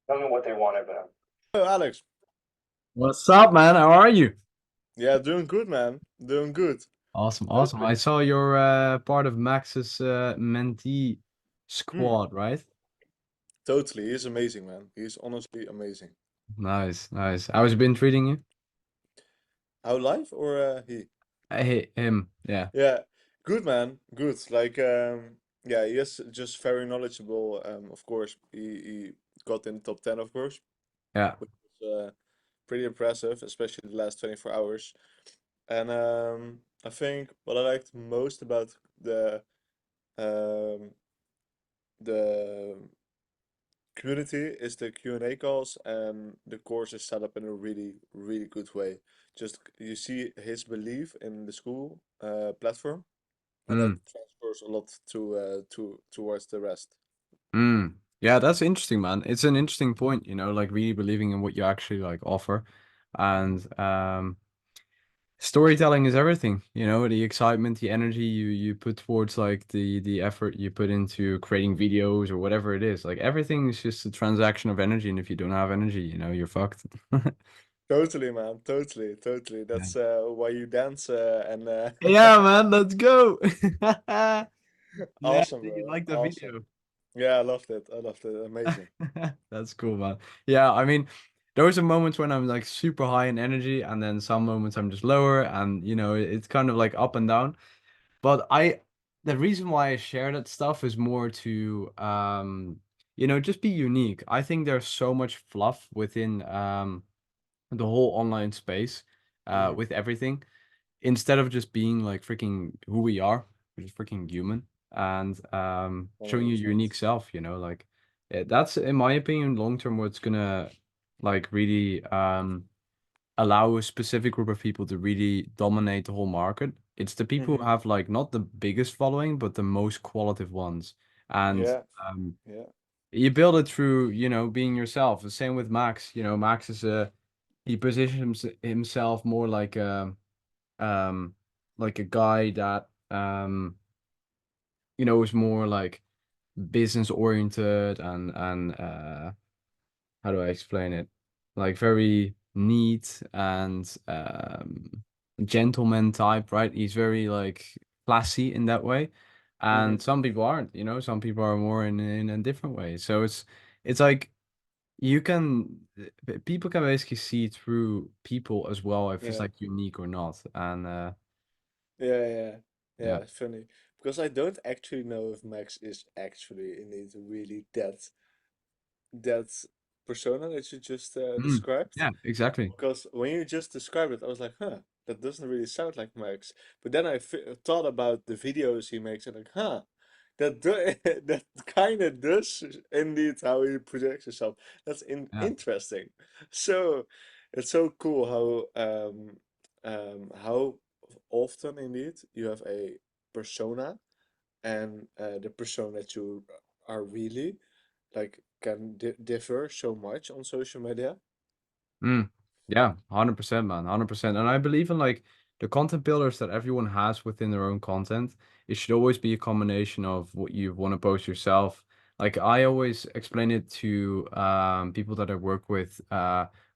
Tell me what they want about. Oh, Alex. What's up, man? How are you? Yeah, doing good, man. Doing good. Awesome, awesome. Totally. I saw you're part of Max's mentee Hmm. squad, right? Totally. He's amazing, man. He's honestly amazing. Nice, nice. How's it been treating you? How live or he? Him, yeah, Yeah, good, man. Good. Yeah, he is just very knowledgeable. Of course, he got in the top 10, of course, yeah. which was pretty impressive, especially the last 24 hours. And I think what I liked most about um, the community is the Q&A calls, and the course is set up in a really, really good way. Just you see his belief in the school platform, and that Mm, transfers a lot to towards the rest. mm. Yeah, that's interesting, man. It's an interesting point, like really believing in what you actually like offer. Mhm. And storytelling is everything, the excitement, the energy you put towards like the effort you put into creating videos or whatever it is. Like everything is just a transaction of energy, and if you don't have energy, you're fucked. Totally, man. Totally, totally. Yeah. That's why you dance and Yeah, man, let's go. Yeah, awesome, did you bro. like the Awesome. video? Yeah, I loved it. I loved it. Amazing. That's cool, man. Yeah, I mean, those are moments when I'm like super high in energy, and then some moments I'm just lower, and it's kind of like up and down. But the reason why I share that stuff is more to, just be unique. I think there's so much fluff within the whole online space, Hmm. with everything, instead of just being like freaking who we are, which is freaking human, and showing your 100%. unique self, like that's in my opinion long term what's gonna like really allow a specific group of people to really dominate the whole market. It's the people who Hmm. have like not the biggest following, but the most qualitative ones. And Yeah, um, yeah. you build it through, being yourself. The same with Max. Max he positions himself more um like a guy that is more like business oriented and how do I explain it? Like very neat and gentleman type, right? He's very like classy in that way. Hmm. And some people aren't, some people are more in a different way. So it's like you can people can basically see through people as well if it's Yeah. like unique or not. And Yeah, yeah, yeah. yeah. It's funny because I don't actually know if Max is actually indeed really that persona that you just Mm, described. yeah, exactly. Because when you just described it, I was like, huh, that doesn't really sound like Max. But then I thought about the videos he makes, and like, huh, that kind of does indeed how he projects himself. That's Yeah. interesting. So it's so cool how often indeed you have a persona and the persona that you are really like can differ so much on social media. Mm. Yeah, 100%, man, 100%. And I believe in like the content pillars that everyone has within their own content. It should always be a combination of what you want to post yourself. Like I always explain it to people that I work with,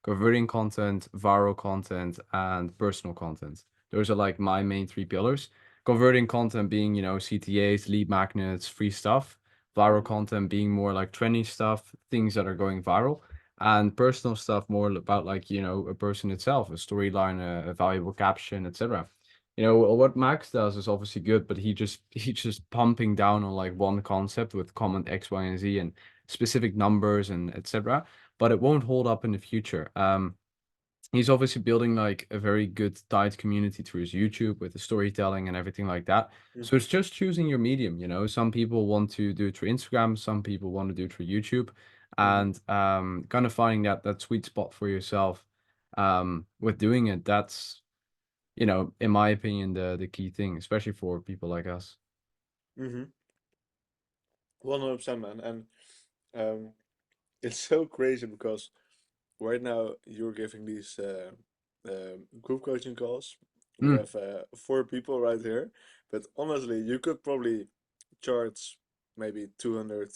converting content, viral content, and personal content. Those are like my main three pillars. Converting content being, CTAs, lead magnets, free stuff. Viral Mhm. content being more like trendy stuff, things that are going viral, and personal stuff more about like a person itself, a storyline, a valuable caption, etc. What Max does is obviously good, but he's just pumping down on like one concept with comment X, Y, and Z and specific numbers and etc., but it won't hold up in the future. He's obviously building like a very good tight community through his YouTube with the storytelling and everything like that. So Mhm. it's just choosing your medium, Some people want to do it through Instagram, some people want to do it through YouTube, Mhm. and kind of finding that sweet spot for yourself with doing it. That's, in my opinion, the key thing, especially for people like us. Mhm. 100%, man. And um, it's so crazy because right now you're giving these group coaching calls. We Mm, have four people right here, but honestly, you could probably charge maybe 200.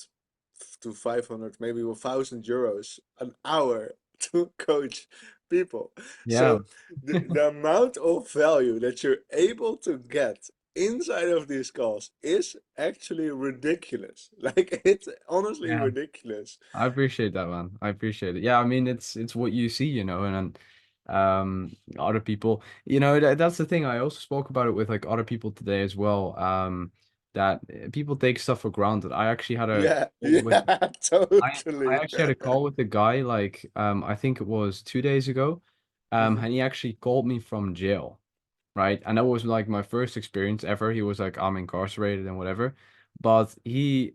to 500, maybe 1,000 euros an hour to coach people. Yeah, So the amount of value that you're able to get inside of these calls is actually ridiculous. Like it's honestly yeah. ridiculous. I appreciate that, man. I appreciate it. Yeah, I mean, it's what you see, and other people, that's the thing. I also spoke about it with like other people today as well. That people take stuff for granted. I actually had a Yeah, call with yeah, I totally. actually had a call with the guy like I think it was 2 days ago, Hmm. and he actually called me from jail, right? And that was like my first experience ever. He was like, I'm incarcerated and whatever, but he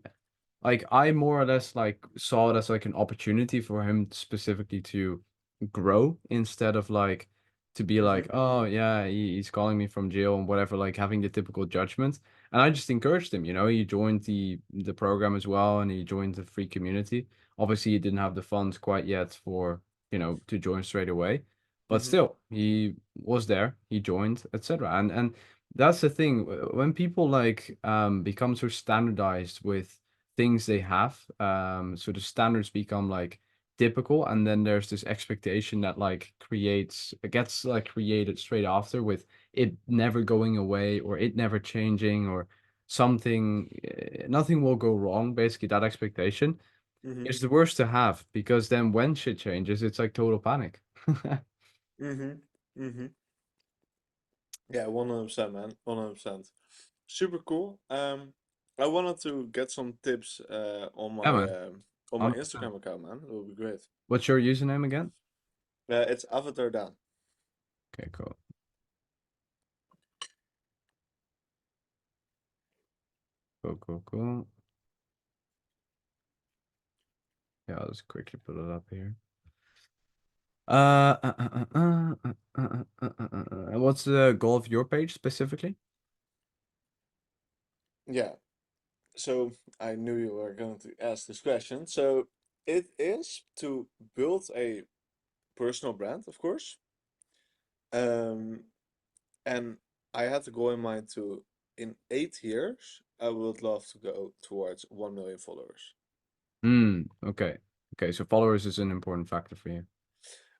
like I more or less like saw it as like an opportunity for him specifically to grow instead of like to be like, Hmm. oh yeah, he's calling me from jail and whatever, like having the typical judgment. And I just encouraged him, he joined the program as well and he joined the free community. Obviously he didn't have the funds quite yet for, to join straight away. But Hmm. still, he was there, he joined, etc. And that's the thing. When people like become so standardized with things they have. So the standards become like typical, and then there's this expectation that like gets like created straight after with it never going away or it never changing or something. Nothing will go wrong. Basically, that expectation Hmm. is the worst to have because then when shit changes, it's like total panic. Hmm. Hmm. Yeah, 100%, man. 100%. Super cool. I wanted to get some tips Yeah, man. on my 100%. Instagram account, man. It would be great. What's your username again? It's Avatar Dan. Okay, cool. Cool, cool, cool. Yeah, I'll just quickly put it up here. And what's the goal of your page specifically? Yeah. So I knew you were going to ask this question. So it is to build a personal brand, of course. Um, and I had the goal in mind to, in 8 years, I would love to go towards 1 million followers. Okay. Okay, so followers is an important factor for you.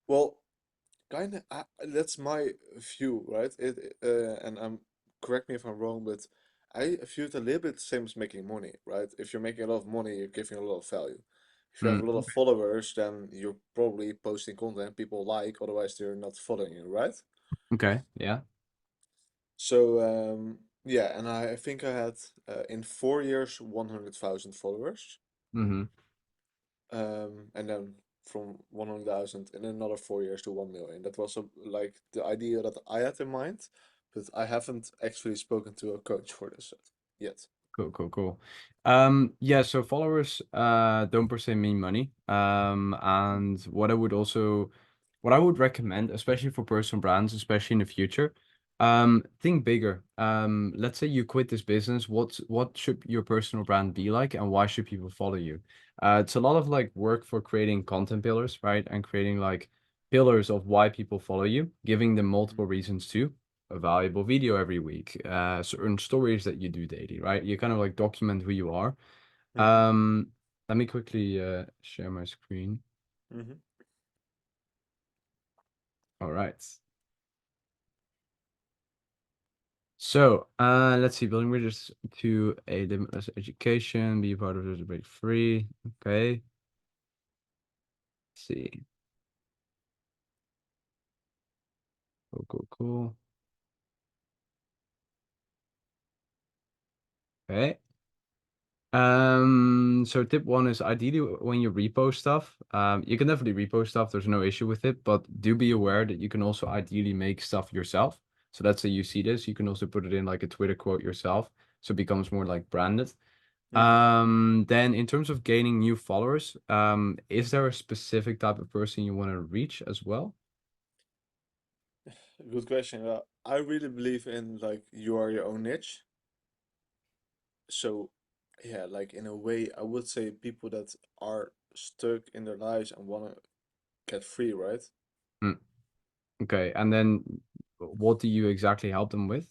Well, kind of, that's my view, right? And correct me if I'm wrong, but I view it a little bit the same as making money, right? If you're making a lot of money, you're giving a lot of value. If you have a lot of Okay. followers, then you're probably posting content people like, otherwise they're not following you, right? Okay, yeah. So yeah, and I think I had in 4 years 100,000 followers, Mm-hmm. and then from 100,000 in another 4 years to 1 million. That was like the idea that I had in mind, but I haven't actually spoken to a coach for this yet. Cool, cool, cool. Yeah, so followers don't per se mean money. And what I would recommend, especially for personal brands, especially in the future, think bigger. Let's say you quit this business, what should your personal brand be like and why should people follow you? It's a lot of like work for creating content pillars, right? And creating like pillars of why people follow you, giving them Hmm. multiple reasons too, a valuable video every week, certain stories that you do daily, right? You kind of like document who you are. Hmm. Um, Let me quickly share my screen. Hmm. All right. So, let's see, building bridges to a limitless education, be part of this break free. Okay. Let's see. Cool, cool, cool. Okay. So tip one is ideally when you repost stuff, you can definitely repost stuff. There's no issue with it, but do be aware that you can also ideally make stuff yourself. So let's say you see this, you can also put it in like a Twitter quote yourself, so it becomes more like branded. Hmm. Then in terms of gaining new followers, is there a specific type of person you want to reach as well? Good question. I really believe in like you are your own niche. So yeah, like in a way, I would say people that are stuck in their lives and want to get free, right? Hmm, okay, and then what do you exactly help them with?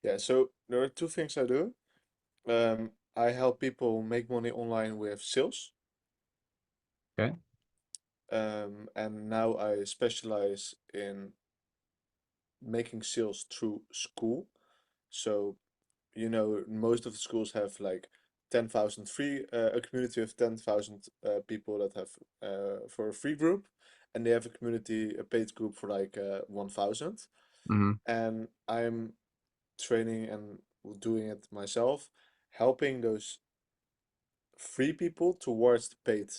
Yeah, so there are two things I do. I help people make money online with sales. Okay. And now I specialize in making sales through school. So, most of the schools have like 10,000 free, a community of 10,000 people that have for a free group, and they have a community, a paid group for like 1,000. Mm-hmm. And I'm training and doing it myself, helping those free people towards the paid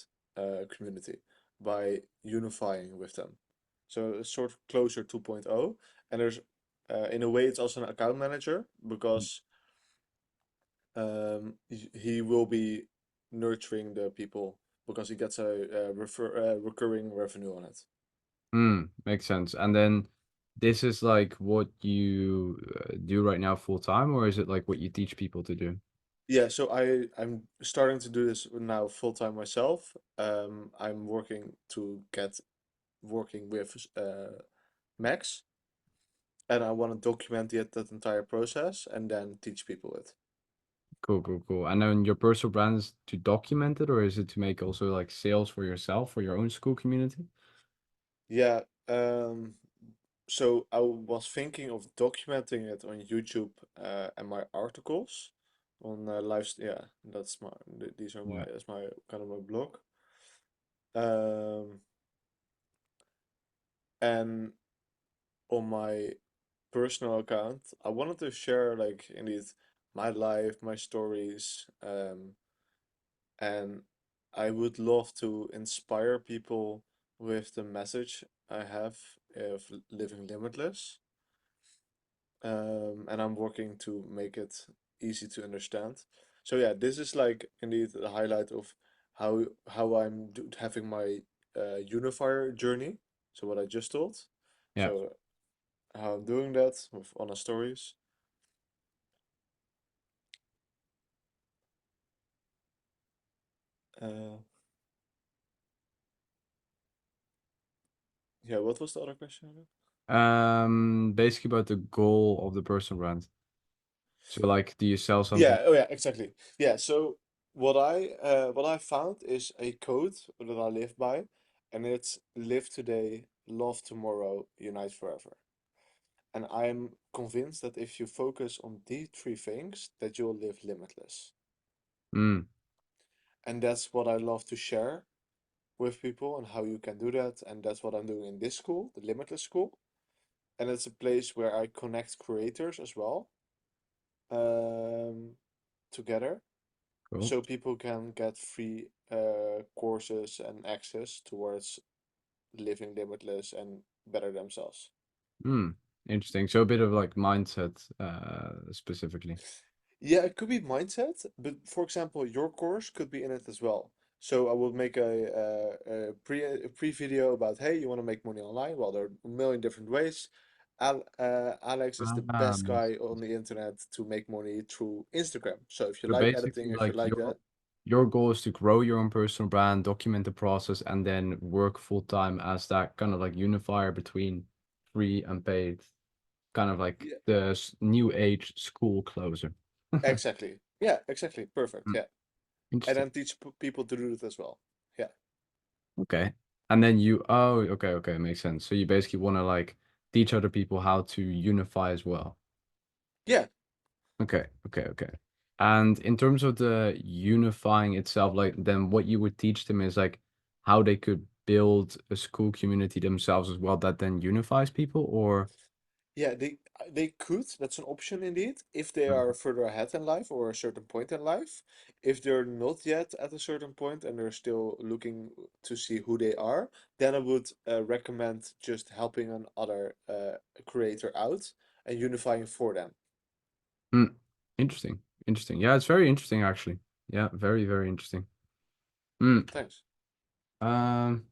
community by unifying with them. So it's sort of closer 2.0. And there's, in a way, it's also an account manager because he will be nurturing the people because he gets a recurring revenue on it. Makes sense. And then this is like what you do right now full time, or is it like what you teach people to do? Yeah, so I'm starting to do this now full time myself. I'm working to get working with Max, and I want to document that entire process and then teach people it. Cool, cool, cool. And then your personal brand is to document it, or is it to make also like sales for yourself for your own school community? Yeah, so I was thinking of documenting it on YouTube and my articles on yeah, that's these are Yeah. that's my kind of my blog. Um, and on my personal account, I wanted to share like indeed my life, my stories, and I would love to inspire people with the message I have of living limitless. And I'm working to make it easy to understand. So yeah, this is like indeed the highlight of how I'm having my unifier journey. So what I just told. Yeah. So how I'm doing that with honest stories. Uh, yeah, what was the other question again? Basically about the goal of the personal brand. So like, do you sell something? Yeah, oh yeah, exactly. Yeah, so what I found is a code that I live by, and it's live today, love tomorrow, unite forever. And I'm convinced that if you focus on these three things, that you'll live limitless. Mm, And that's what I love to share with people and how you can do that. And that's what I'm doing in this school, the Limitless School. And it's a place where I connect creators as well, um, together, cool. so people can get free courses and access towards living limitless and better themselves. Mm, interesting. So a bit of like mindset, specifically. Yeah, it could be mindset, but for example, your course could be in it as well. So I will make a pre video about, hey, you want to make money online? Well, there are a million different ways. Alex is the best Makes guy on sense. the internet to make money through Instagram. So if you So like basically, editing, if you like like that, your goal is to grow your own personal brand, document the process, and then work full time as that kind of like unifier between free and paid, kind of like yeah, the new age school closer. exactly. Yeah, exactly. Perfect. Mm, Yeah. And interesting. then teach people to do it as well. Yeah. Okay. And then oh, okay, okay, makes sense. So you basically want to like teach other people how to unify as well. Yeah. Okay, okay, okay. And in terms of the unifying itself, like then what you would teach them is like how they could build a school community themselves as well that then unifies people or Yeah, they could. That's an option indeed, if they Mhm. are further ahead in life or a certain point in life. If they're not yet at a certain point and they're still looking to see who they are, then I would recommend just helping another creator out and unifying for them. Mm, interesting. Interesting. Yeah, it's very interesting actually. Yeah, very, very interesting. Mm. Thanks. Um,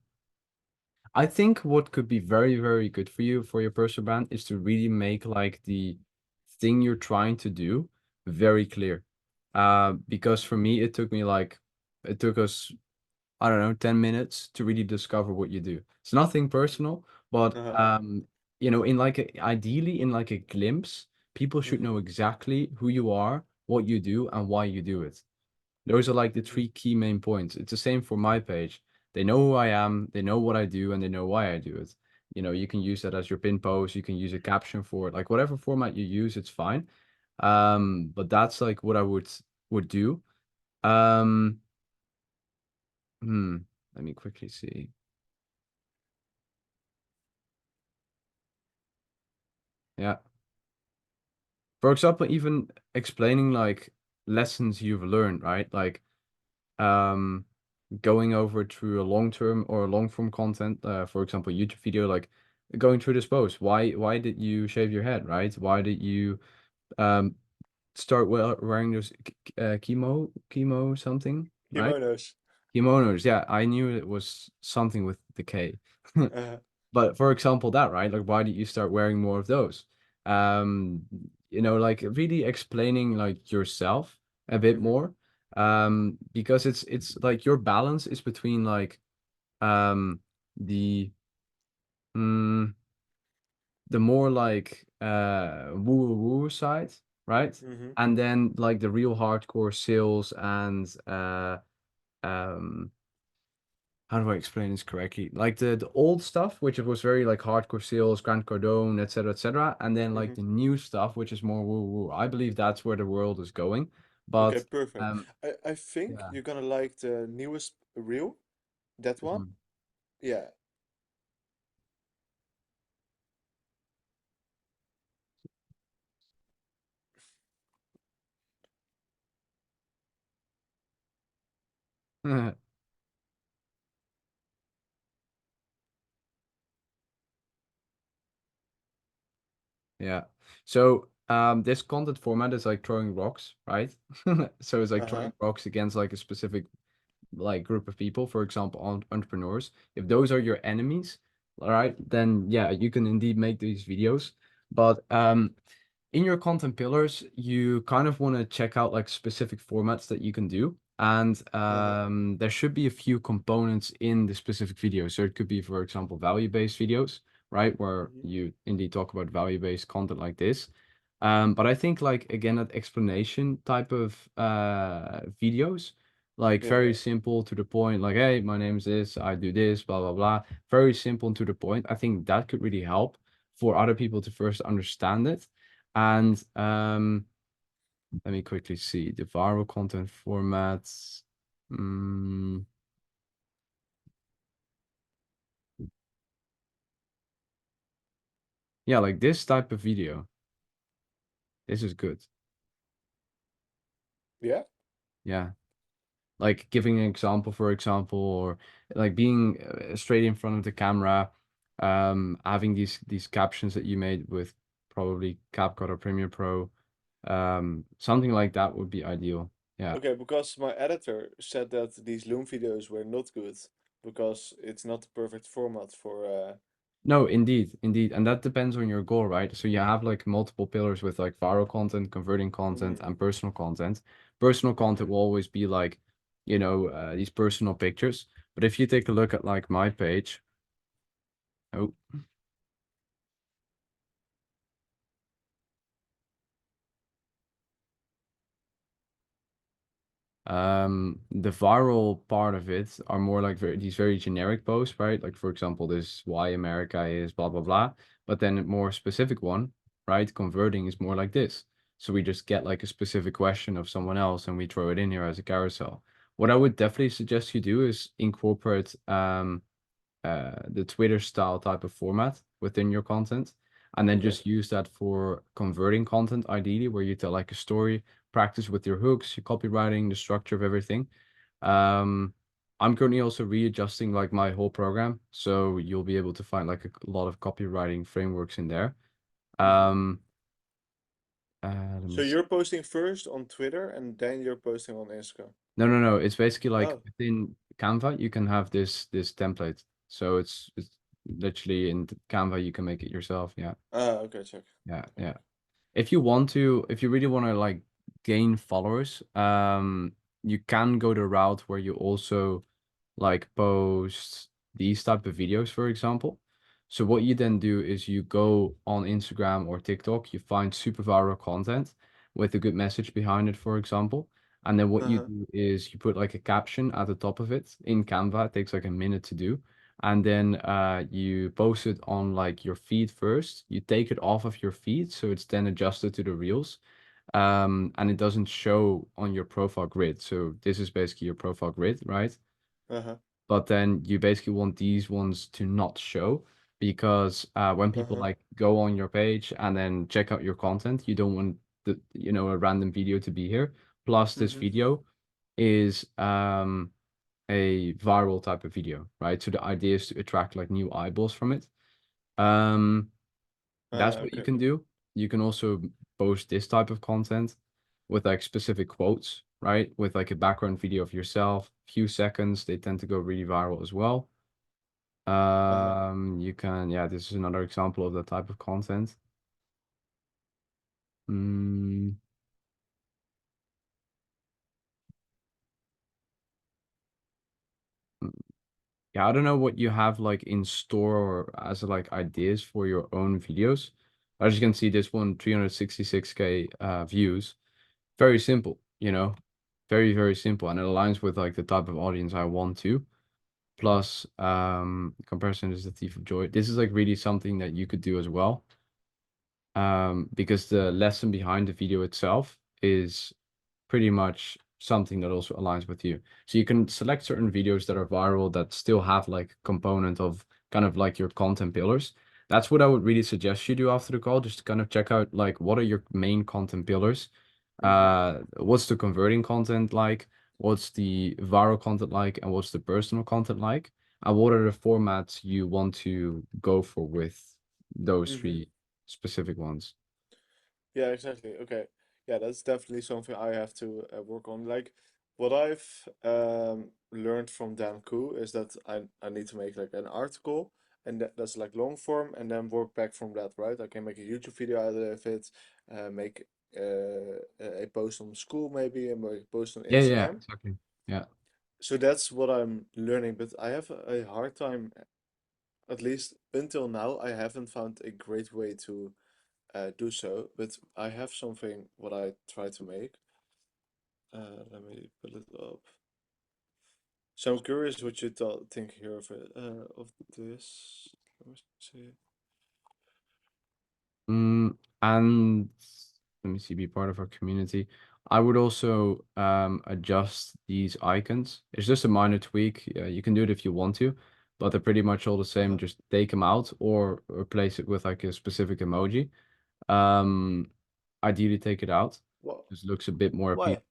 I think what could be very, very good for you for your personal brand is to really make like the thing you're trying to do very clear. Because for me, it took us, I don't know, 10 minutes to really discover what you do. It's nothing personal, but Uh-huh. in like ideally in like a glimpse, people should Hmm. know exactly who you are, what you do, and why you do it. Those are like the Mhm. three key main points. It's the same for my page. They know who I am, they know what I do, and they know why I do it. You know, you can use that as your pin post, you can use a caption for it, like whatever format you use, it's fine. But that's like what I would do. Um, hmm, let me quickly see. Yeah. For example, even explaining like lessons you've learned, right? Like um going over through a long term or long form content, for example, YouTube video, like going through this post. Why did you shave your head, right? Why did you um start wearing those chemo something, right? Kimonos. Kimonos. Yeah, I knew it was something with the K. Uh, But for example, that, right? Like, why did you start wearing more of those? Um, like really explaining like yourself a bit mhm. more. Because it's like your balance is between like the mm, the more like woo woo side, right? Mhm. And then like the real hardcore sales and um how do I explain this correctly? Like the old stuff, which it was very like hardcore sales, Grant Cardone, etc., and then like Mhm. the new stuff, which is more woo woo. I believe that's where the world is going. Okay, But perfect. um, I think yeah, you're gonna like the newest reel. That one. mhm. Yeah. Yeah. So this content format is like throwing rocks, right? So it's like Uh-huh. throwing rocks against like a specific like group of people, for example, entrepreneurs. If those are your enemies, all right, then yeah, you can indeed make these videos. But in your content pillars, you kind of want to check out like specific formats that you can do. And Uh-huh. there should be a few components in the specific video. So it could be, for example, value-based videos, right? Where Mhm. you indeed talk about value-based content like this. But I think like again, that explanation type of videos, like Yeah, very yeah. simple to the point, like, hey, my name is this, I do this, blah, blah, blah. Very simple and to the point. I think that could really help for other people to first understand it. And let me quickly see the viral content formats. Mm, yeah, like this type of video. This is good. Yeah? Yeah. Like giving an example, for example, or like being straight in front of the camera, having these captions that you made with probably CapCut or Premiere Pro, something like that would be ideal. Yeah. Okay, because my editor said that these Loom videos were not good because it's not the perfect format for No, indeed, indeed. And that depends on your goal, right? So you have like multiple pillars with like viral content, converting content, mm, and personal content. Personal content mhm. will always be like, these personal pictures. But if you take a look at like my page, oh, the viral part of it are more like these very generic posts, right? Like for example, this why America is blah blah blah. But then a more specific one, right? Converting is more like this. So we just get like a specific question of someone else and we throw it in here as a carousel. What I would definitely suggest you do is incorporate the Twitter style type of format within your content, and then Okay. just use that for converting content, ideally, where you tell like a story, practice with your hooks, your copywriting, the structure of everything. Um, I'm currently also readjusting like my whole program, so you'll be able to find like a lot of copywriting frameworks in there. Mhm. Um, let So me see. you're posting first on Twitter and then you're posting on Instagram. No, no, no. It's basically like Oh. within Canva, you can have this template. So it's literally in Canva, you can make it yourself. Yeah. Ah, okay, check. Yeah, Okay. yeah. If you really want to like gain followers, you can go the route where you also like post these type of videos, for example. So what you then do is you go on Instagram or TikTok, you find super viral content with a good message behind it, for example. And then what you Uh-huh. do is you put like a caption at the top of it in Canva. It takes like a minute to do. And then you post it on like your feed first. You take it off of your feed, so it's then adjusted to the reels. And it doesn't show on your profile grid. So this is basically your profile grid, right? Uh-huh. But then you basically want these ones to not show because when people Uh-huh. like go on your page and then check out your content, you don't want a random video to be here. Plus, this Mm-hmm. video is a viral type of video, right? So the idea is to attract like new eyeballs from it. Um, that's what you Okay. can do. You can also post this type of content with like specific quotes, right? With like a background video of yourself, few seconds. They tend to go really viral as well. Uh-huh. You can, yeah, this is another example of that type of content. Mm, yeah, I don't know what you have like in store or as like ideas for your own videos. As you can see, this one 366K views. Very simple, very, very simple. And it aligns with like the type of audience I want to. Plus, comparison is the thief of joy. This is like really something that you could do as well. Because the lesson behind the video itself is pretty much something that also aligns with you. So you can select certain videos that are viral that still have like a component of kind of like your content pillars. That's what I would really suggest you do after the call, just to kind of check out like what are your main content pillars? Mm-hmm. What's the converting content like? What's the viral content like? And what's the personal content like? And what are the formats you want to go for with those Mm-hmm. three specific ones? Yeah, exactly. Okay. Yeah, that's definitely something I have to work on. Like, what I've learned from Dan Koo is that I need to make like an article, and that's like long form, and then work back from that, right? I can make a YouTube video out of it, make a post on school maybe, and make a post on Yeah, yeah, Instagram. exactly. Yeah. So that's what I'm learning, but I have a hard time, at least until now, I haven't found a great way to do so, but I have something what I try to make. Let me pull it up. So I'm curious what you thought, think here of it, of this. Let me see. And let me see, be part of our community. I would also adjust these icons. It's just a minor tweak. Yeah, you can do it if you want to, but they're pretty much all the same. Uh-huh. Just take them out or replace it with like a specific emoji. Um, Ideally take it out. What? Just looks a bit more appealing. Why?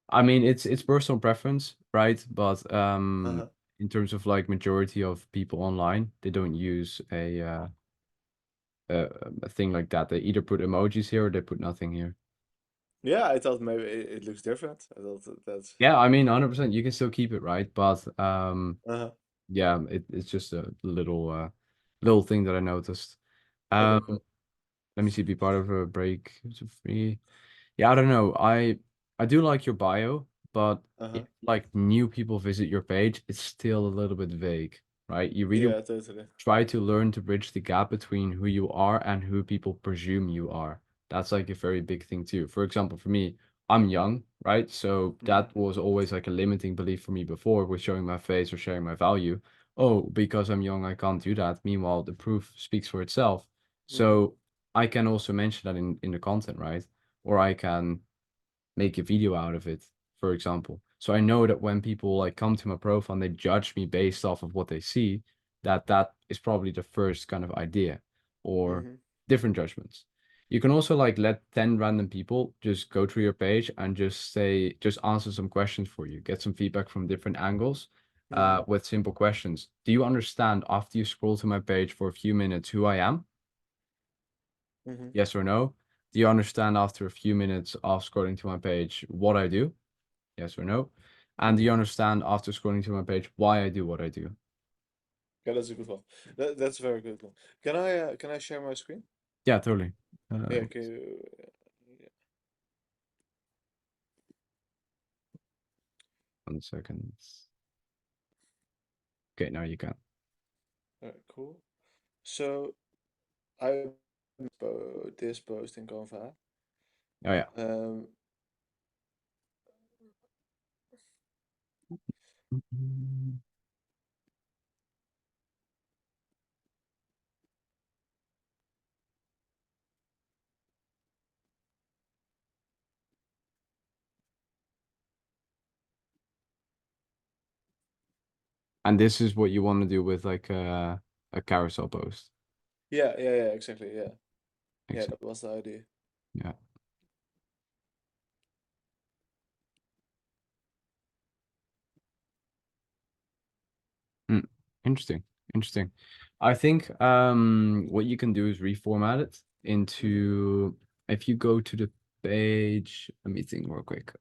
I mean, it's personal preference, right? But Uh-huh. in terms of like majority of people online, they don't use a, a thing like that. They either put emojis here or they put nothing here. Yeah, I thought maybe it looks different. I thought that's. Yeah, I mean, 100%, you can still keep it, right? But Uh-huh. yeah, it's just a little thing that I noticed. Okay, Um, cool. Let me see, be part of a break. Is it free? Yeah, I don't know. I do like your bio, but if Uh-huh. like new people visit your page, it's still a little bit vague, right? You really Yeah, totally. try to learn to bridge the gap between who you are and who people presume you are. That's like a very big thing too. For example, for me, I'm young, right? So Mm-hmm. that was always like a limiting belief for me before with showing my face or sharing my value. Oh, because I'm young, I can't do that. Meanwhile, the proof speaks for itself. Mm-hmm. So I can also mention that in the content, right? Or I can make a video out of it, for example. So I know that when people like come to my profile and they judge me based off of what they see, that is probably the first kind of idea or Mm-hmm. different judgments. You can also like let 10 random people just go through your page and just answer some questions for you, get some feedback from different angles, Mm-hmm. with simple questions. Do you understand after you scroll to my page for a few minutes who I am? Mm-hmm. Yes or no? Do you understand after a few minutes of scrolling to my page what I do? Yes or no? And do Mm-hmm. you understand after scrolling to my page why I do what I do? Yeah, that's a good one. That's a very good one. Can I share my screen? Yeah, totally. Yeah, can you, yeah. 1 second. Okay, now you can. All right, cool. So I this post in Canva. Oh yeah. Um, And this is what you want to do with like a carousel post. Yeah, yeah, yeah, exactly. Yeah. Yeah, Exactly. that was the idea. Yeah. Mm. Interesting. Interesting. I think what you can do is reformat it Mm-hmm. into, if you go to the page, let me think real quick.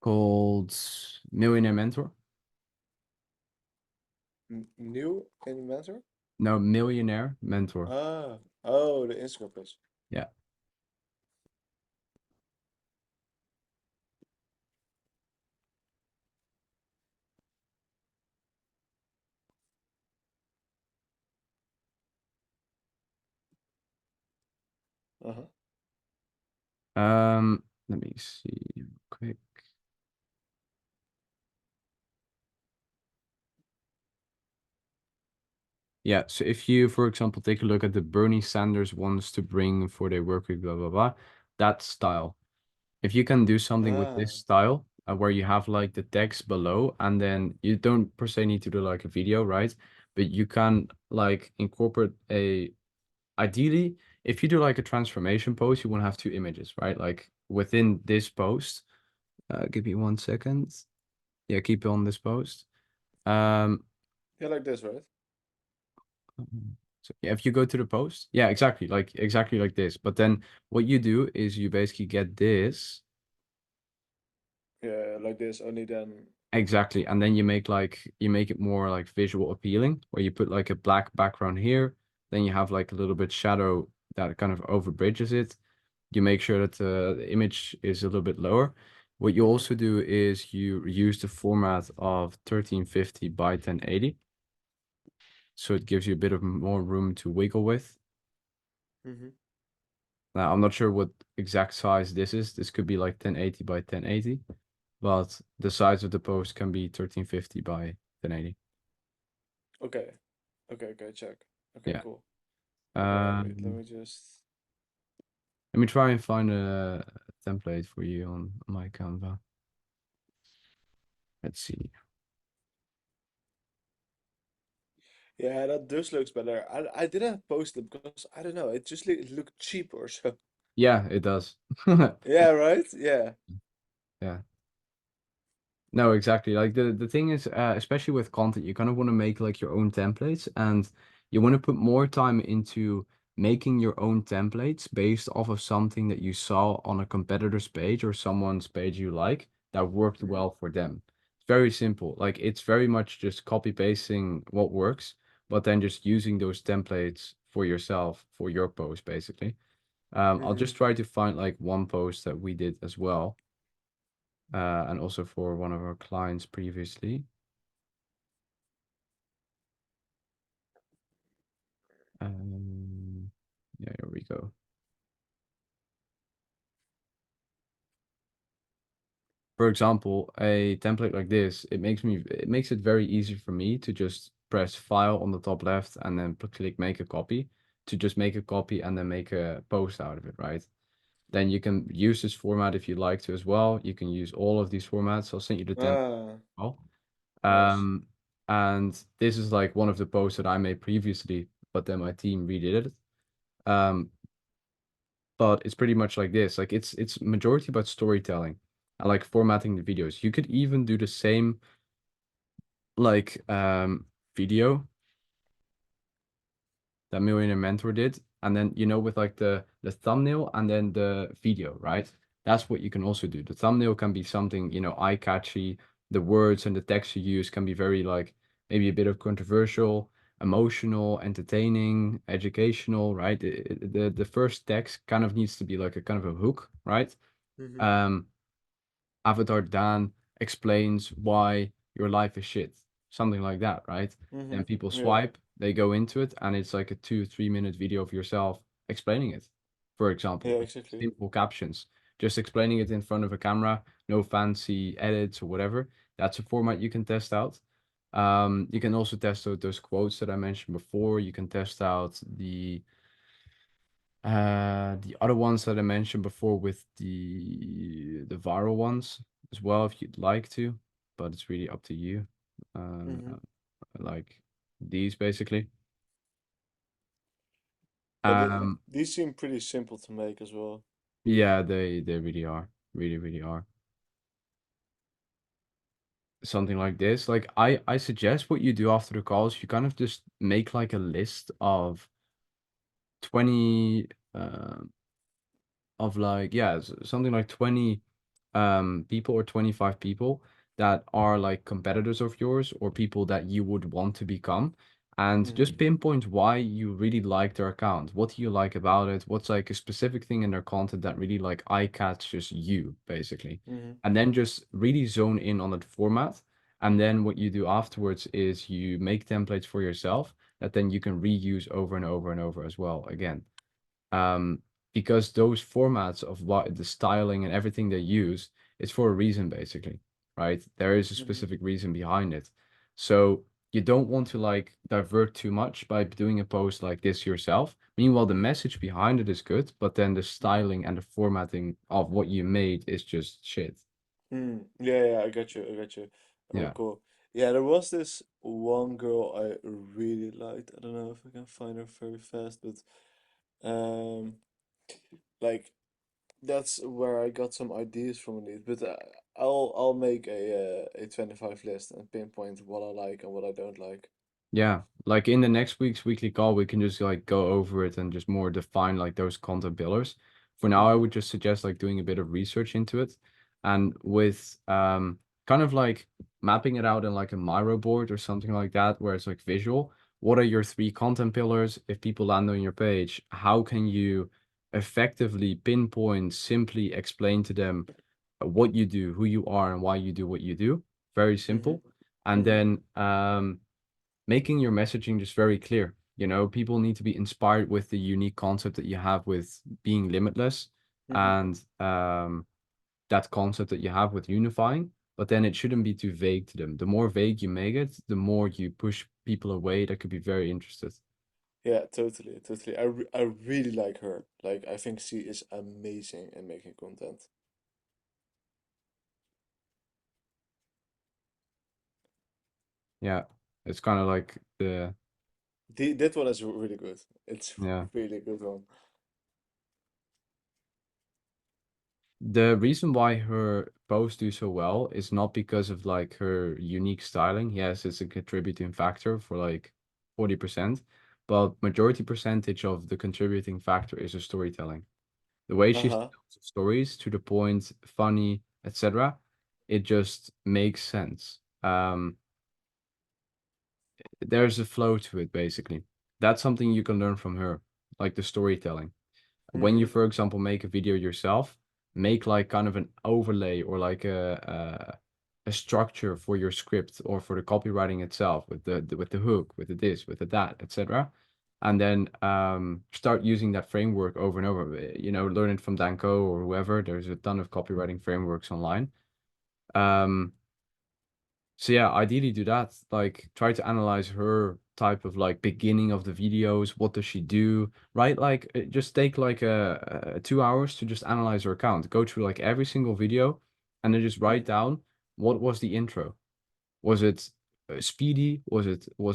Called Millionaire Mentor. New inventor? No, Millionaire Mentor. Ah, oh, the Instagram page. Yeah. Uh-huh. Let me see real quick. Yeah, so if you, for example, take a look at the Bernie Sanders wants to bring for their work week, blah, blah, blah, that style. If you can do something with Ah, this style, where you have like the text below, and then you don't per se need to do like a video, right? But you can like incorporate ideally, if you do like a transformation post, you want to have two images, right? Like within this post, give me 1 second. Yeah, keep it on this post. Um, yeah, like this, right? so yeah, if you go to the post, yeah, exactly like this. But then what you do is you basically get this Yeah, like this, only then. exactly, and then you make it more like visual appealing, where you put like a black background here, then you have like a little bit shadow that kind of overbridges it. You make sure that the image is a little bit lower. What you Mm-hmm. also do is you use the format of 1350 by 1080, so it gives you a bit of more room to wiggle with. Mm-hmm. Now, I'm not sure what exact size this is. This could be like 1080 by 1080, but the size of the post can be 1350 by 1080. Okay. Okay, okay, check. Okay, Yeah. cool. Okay, wait, let Um, me just. Let me try and find a template for you on my Canva. Let's see. Yeah, that does looks better. I didn't post it because I don't know, it just looked cheap or so. Yeah, it does. Yeah, right? Yeah. Yeah. No, exactly. Like the thing is, especially with content, you kind of want to make like your own templates, and you want to put more time into making your own templates based off of something that you saw on a competitor's page or someone's page you like that worked Mm-hmm. well for them. It's very simple. Like it's very much just copy pasting what works, but then just using those templates for yourself for your post, basically. I'll Mm-hmm. just try to find like one post that we did as well, and also for one of our clients previously. Um, yeah, here we go. For example, a template like this, it makes it very easy for me to just press file on the top left and then click make a copy to just make a copy and then make a post out of it, right? Then you can use this format if you like to as well. You can use all of these formats. I'll send you the template Ah, as well. nice. Um, and this is like one of the posts that I made previously, but then my team redid it. Um, but it's pretty much like this. Like it's majority about storytelling and like formatting the videos. You could even do the same like video that Millionaire Mentor did, and then with like the thumbnail and then the video, right? That's what you can also do. The thumbnail can be something, eye-catchy. The words and the text you use can be very like maybe a bit of controversial, emotional, entertaining, educational, right? The first text kind of needs to be like a kind of a hook, right? Mm-hmm. Um, Avatar Dan explains why your life is shit, something like that, right? Mm-hmm. Then people Yeah. swipe, they go into it, and it's like a 2, 3 minute video of yourself explaining it, for example, Yeah, with exactly. simple captions, just explaining it in front of a camera, no fancy edits or whatever. That's a format you can test out. You can also test out those quotes that I mentioned before. You can test out the other ones that I mentioned before with the viral ones as well, if you'd like to, but it's really up to you. Mm-hmm. Like these basically. Yeah, Um, these seem pretty simple to make as well. yeah, they really are, really are. Something like this. Like I suggest what you do after the calls, you kind of just make like a list of 20 of like yeah something like 20 people or 25 people that are like competitors of yours or people that you would want to become, and Mm-hmm. just pinpoint why you really like their account. What do you like about it? What's like a specific thing in their content that really like eye catches you basically, Mm-hmm. and then just really zone in on that format. And then what you do afterwards is you make templates for yourself that then you can reuse over and over and over as well again, um, because those formats of what the styling and everything they use is for a reason, basically, right? There is a Mm-hmm. specific reason behind it. So you don't want to like divert too much by doing a post like this yourself. Meanwhile, the message behind it is good, but then the styling and the formatting of what you made is just shit. Mm. Yeah, yeah, I got you, I got you. Oh, Yeah. cool. Yeah, there was this one girl I really liked. I don't know if I can find her very fast, but um, like that's where I got some ideas from indeed. But I'll make a 25 list and pinpoint what I like and what I don't like. Yeah, like in the next week's weekly call, we can just like go over it and just more define like those content pillars. For now, I Mm-hmm. would just suggest like doing a bit of research into it, and with kind of like mapping it out in like a Miro board or something like that, where it's like visual. What are your three content pillars? If people land on your page, how can you effectively pinpoint, simply explain to them what you do, who you are, and why you do what you do? Very Mm-hmm. simple. And Mm-hmm. then making your messaging just very clear. You know, people need to be inspired with the unique concept that you have with being limitless, Mm-hmm. and that concept that you have with unifying. But then it shouldn't be too vague to them. The more vague you make it, the more you push people away that could be very interested. Yeah, totally, totally. I really like her. Like, I think she is amazing in making content. Yeah, it's kind of like the That one is really good. It's yeah. really good one. The reason why her posts do so well is not because of like her unique styling. Yes, it's a contributing factor for like 40%, but majority percentage of the contributing factor is her storytelling. The way she Uh-huh. tells stories to the point, funny, etc., it just makes sense. There's a flow to it basically. That's something you can learn from her, like the storytelling. When you, Mm-hmm. for example, make a video yourself, make like kind of an overlay or like a structure for your script or for the copywriting itself with with the hook, with the this, with the that, etc. And then start using that framework over and over. You know, learn it from Danko or whoever. There's a ton of copywriting frameworks online. Um, so yeah, ideally do that. Like try to analyze her type of like beginning of the videos. What does she do? Right? Like just take like 2 hours to just analyze her account. Go through like every single video and then just write Mm-hmm. down what was the intro. Was it speedy? Was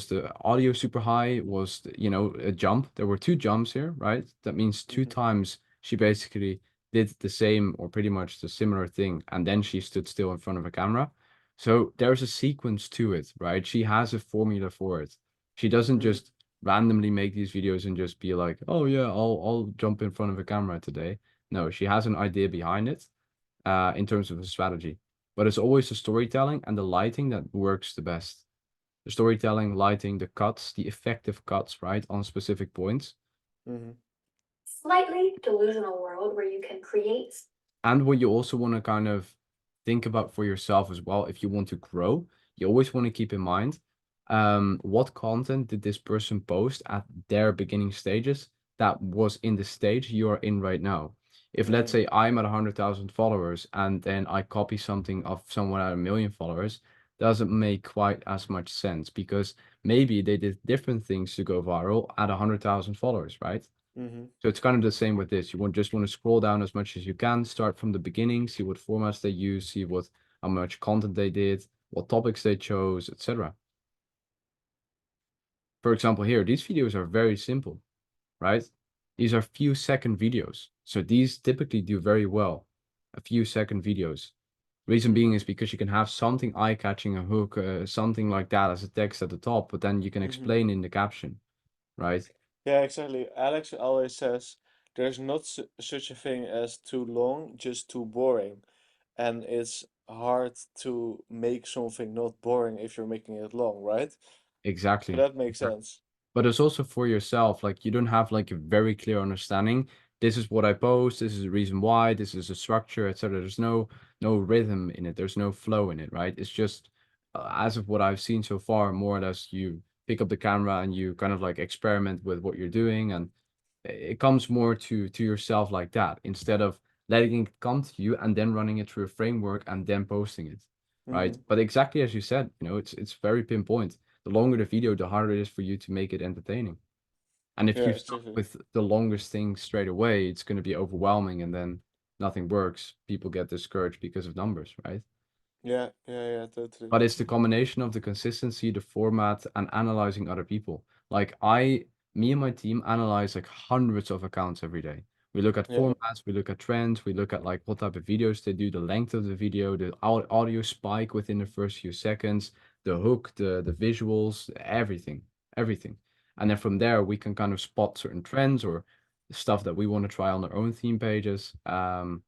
the audio super high? Was you know, a jump? There were two jumps here, right? That means two Mm-hmm. times she basically did the same or pretty much the similar thing, and then she stood still in front of a camera. So there's a sequence to it, right? She has a formula for it. She doesn't Mm-hmm. just randomly make these videos and just be like, "Oh yeah, I'll jump in front of a camera today." No, she has an idea behind it, in terms of a strategy. But it's always the storytelling and the lighting that works the best. The storytelling, lighting, the cuts, the effective cuts, right, on specific points. Mm-hmm. Slightly delusional world where you can create. And what you also want to kind of think about for yourself as well, if you want to grow, you always want to keep in mind, what content did this person post at their beginning stages that was in the stage you are in right now? If let's Mm-hmm. say I'm at 100,000 followers and then I copy something of someone at 1 million followers, doesn't make quite as much sense because maybe they did different things to go viral at 100,000 followers, right? Mm-hmm. So it's kind of the same with this. You just want to scroll down as much as you can, start from the beginning, see what formats they use, see what how much content they did, what topics they chose, etc. For example, here, these videos are very simple, right? These are few second videos. So these typically do very well. A few second videos. Reason being is because you can have something eye-catching, a hook, something like that as a text at the top, but then you can Mm-hmm. explain in the caption, right? Yeah, exactly. Alex always says there's not such a thing as too long, just too boring. And it's hard to make something not boring if you're making it long, right? So Exactly. that makes sense. But it's also for yourself. Like you don't have like a very clear understanding. This is what I post. This is the reason why. This is a structure, etc. There's no rhythm in it. There's no flow in it, right? It's just as of what I've seen so far, more or less you pick up the camera and you kind of like experiment with what you're doing, and it comes more to yourself like that instead of letting it come to you and then running it through a framework and then posting it, right? Mm-hmm. But exactly as you said, it's very pinpoint. The longer the video, the harder it is for you to make it entertaining. And if Yeah, you start exactly. with the longest thing straight away, it's going to be overwhelming and then nothing works. People get discouraged because of numbers, right? Yeah, yeah, yeah, totally. But it's the combination of the consistency, the format, and analyzing other people. Like me and my team analyze like hundreds of accounts every day. We look at Yeah. formats, we look at trends, we look at like what type of videos they do, the length of the video, the audio spike within the first few seconds, the hook, the visuals, everything. And then from there, we can kind of spot certain trends or stuff that we want to try on our own theme pages, and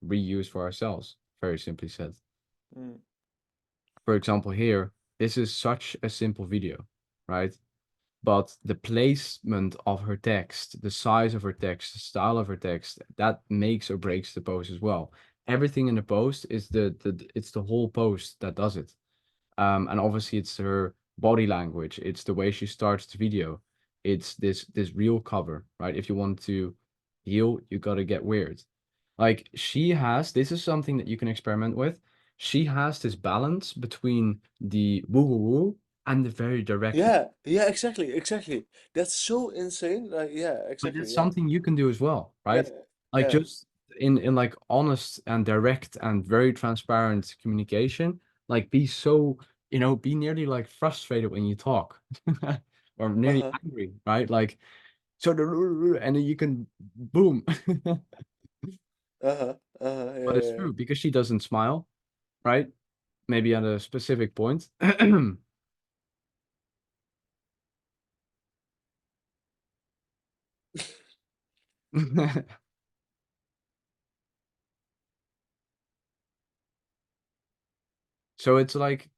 reuse for ourselves. Very simply said. Mm. For example, here, this is such a simple video, right? But the placement of her text, the size of her text, the style of her text, that makes or breaks the post as well. Everything in the post is it's the whole post that does it. And obviously it's her body language, it's the way she starts the video, it's this real cover, right? If you want to heal, you gotta get weird. Like she has, this is something that you can experiment with. She has this balance between the woo woo woo and the very direct. Yeah, yeah, exactly, exactly. That's so insane. Like, yeah, But exactly, it's yeah. something you can do as well, Yeah, right? Like yeah. just in like honest and direct and very transparent communication, like be so, be nearly like frustrated when you talk or nearly Uh-huh. angry, right? Like so and then you can boom. Uh-huh. Uh-huh. But Yeah, it's yeah. true because she doesn't smile, right? Maybe at a specific point. So it's like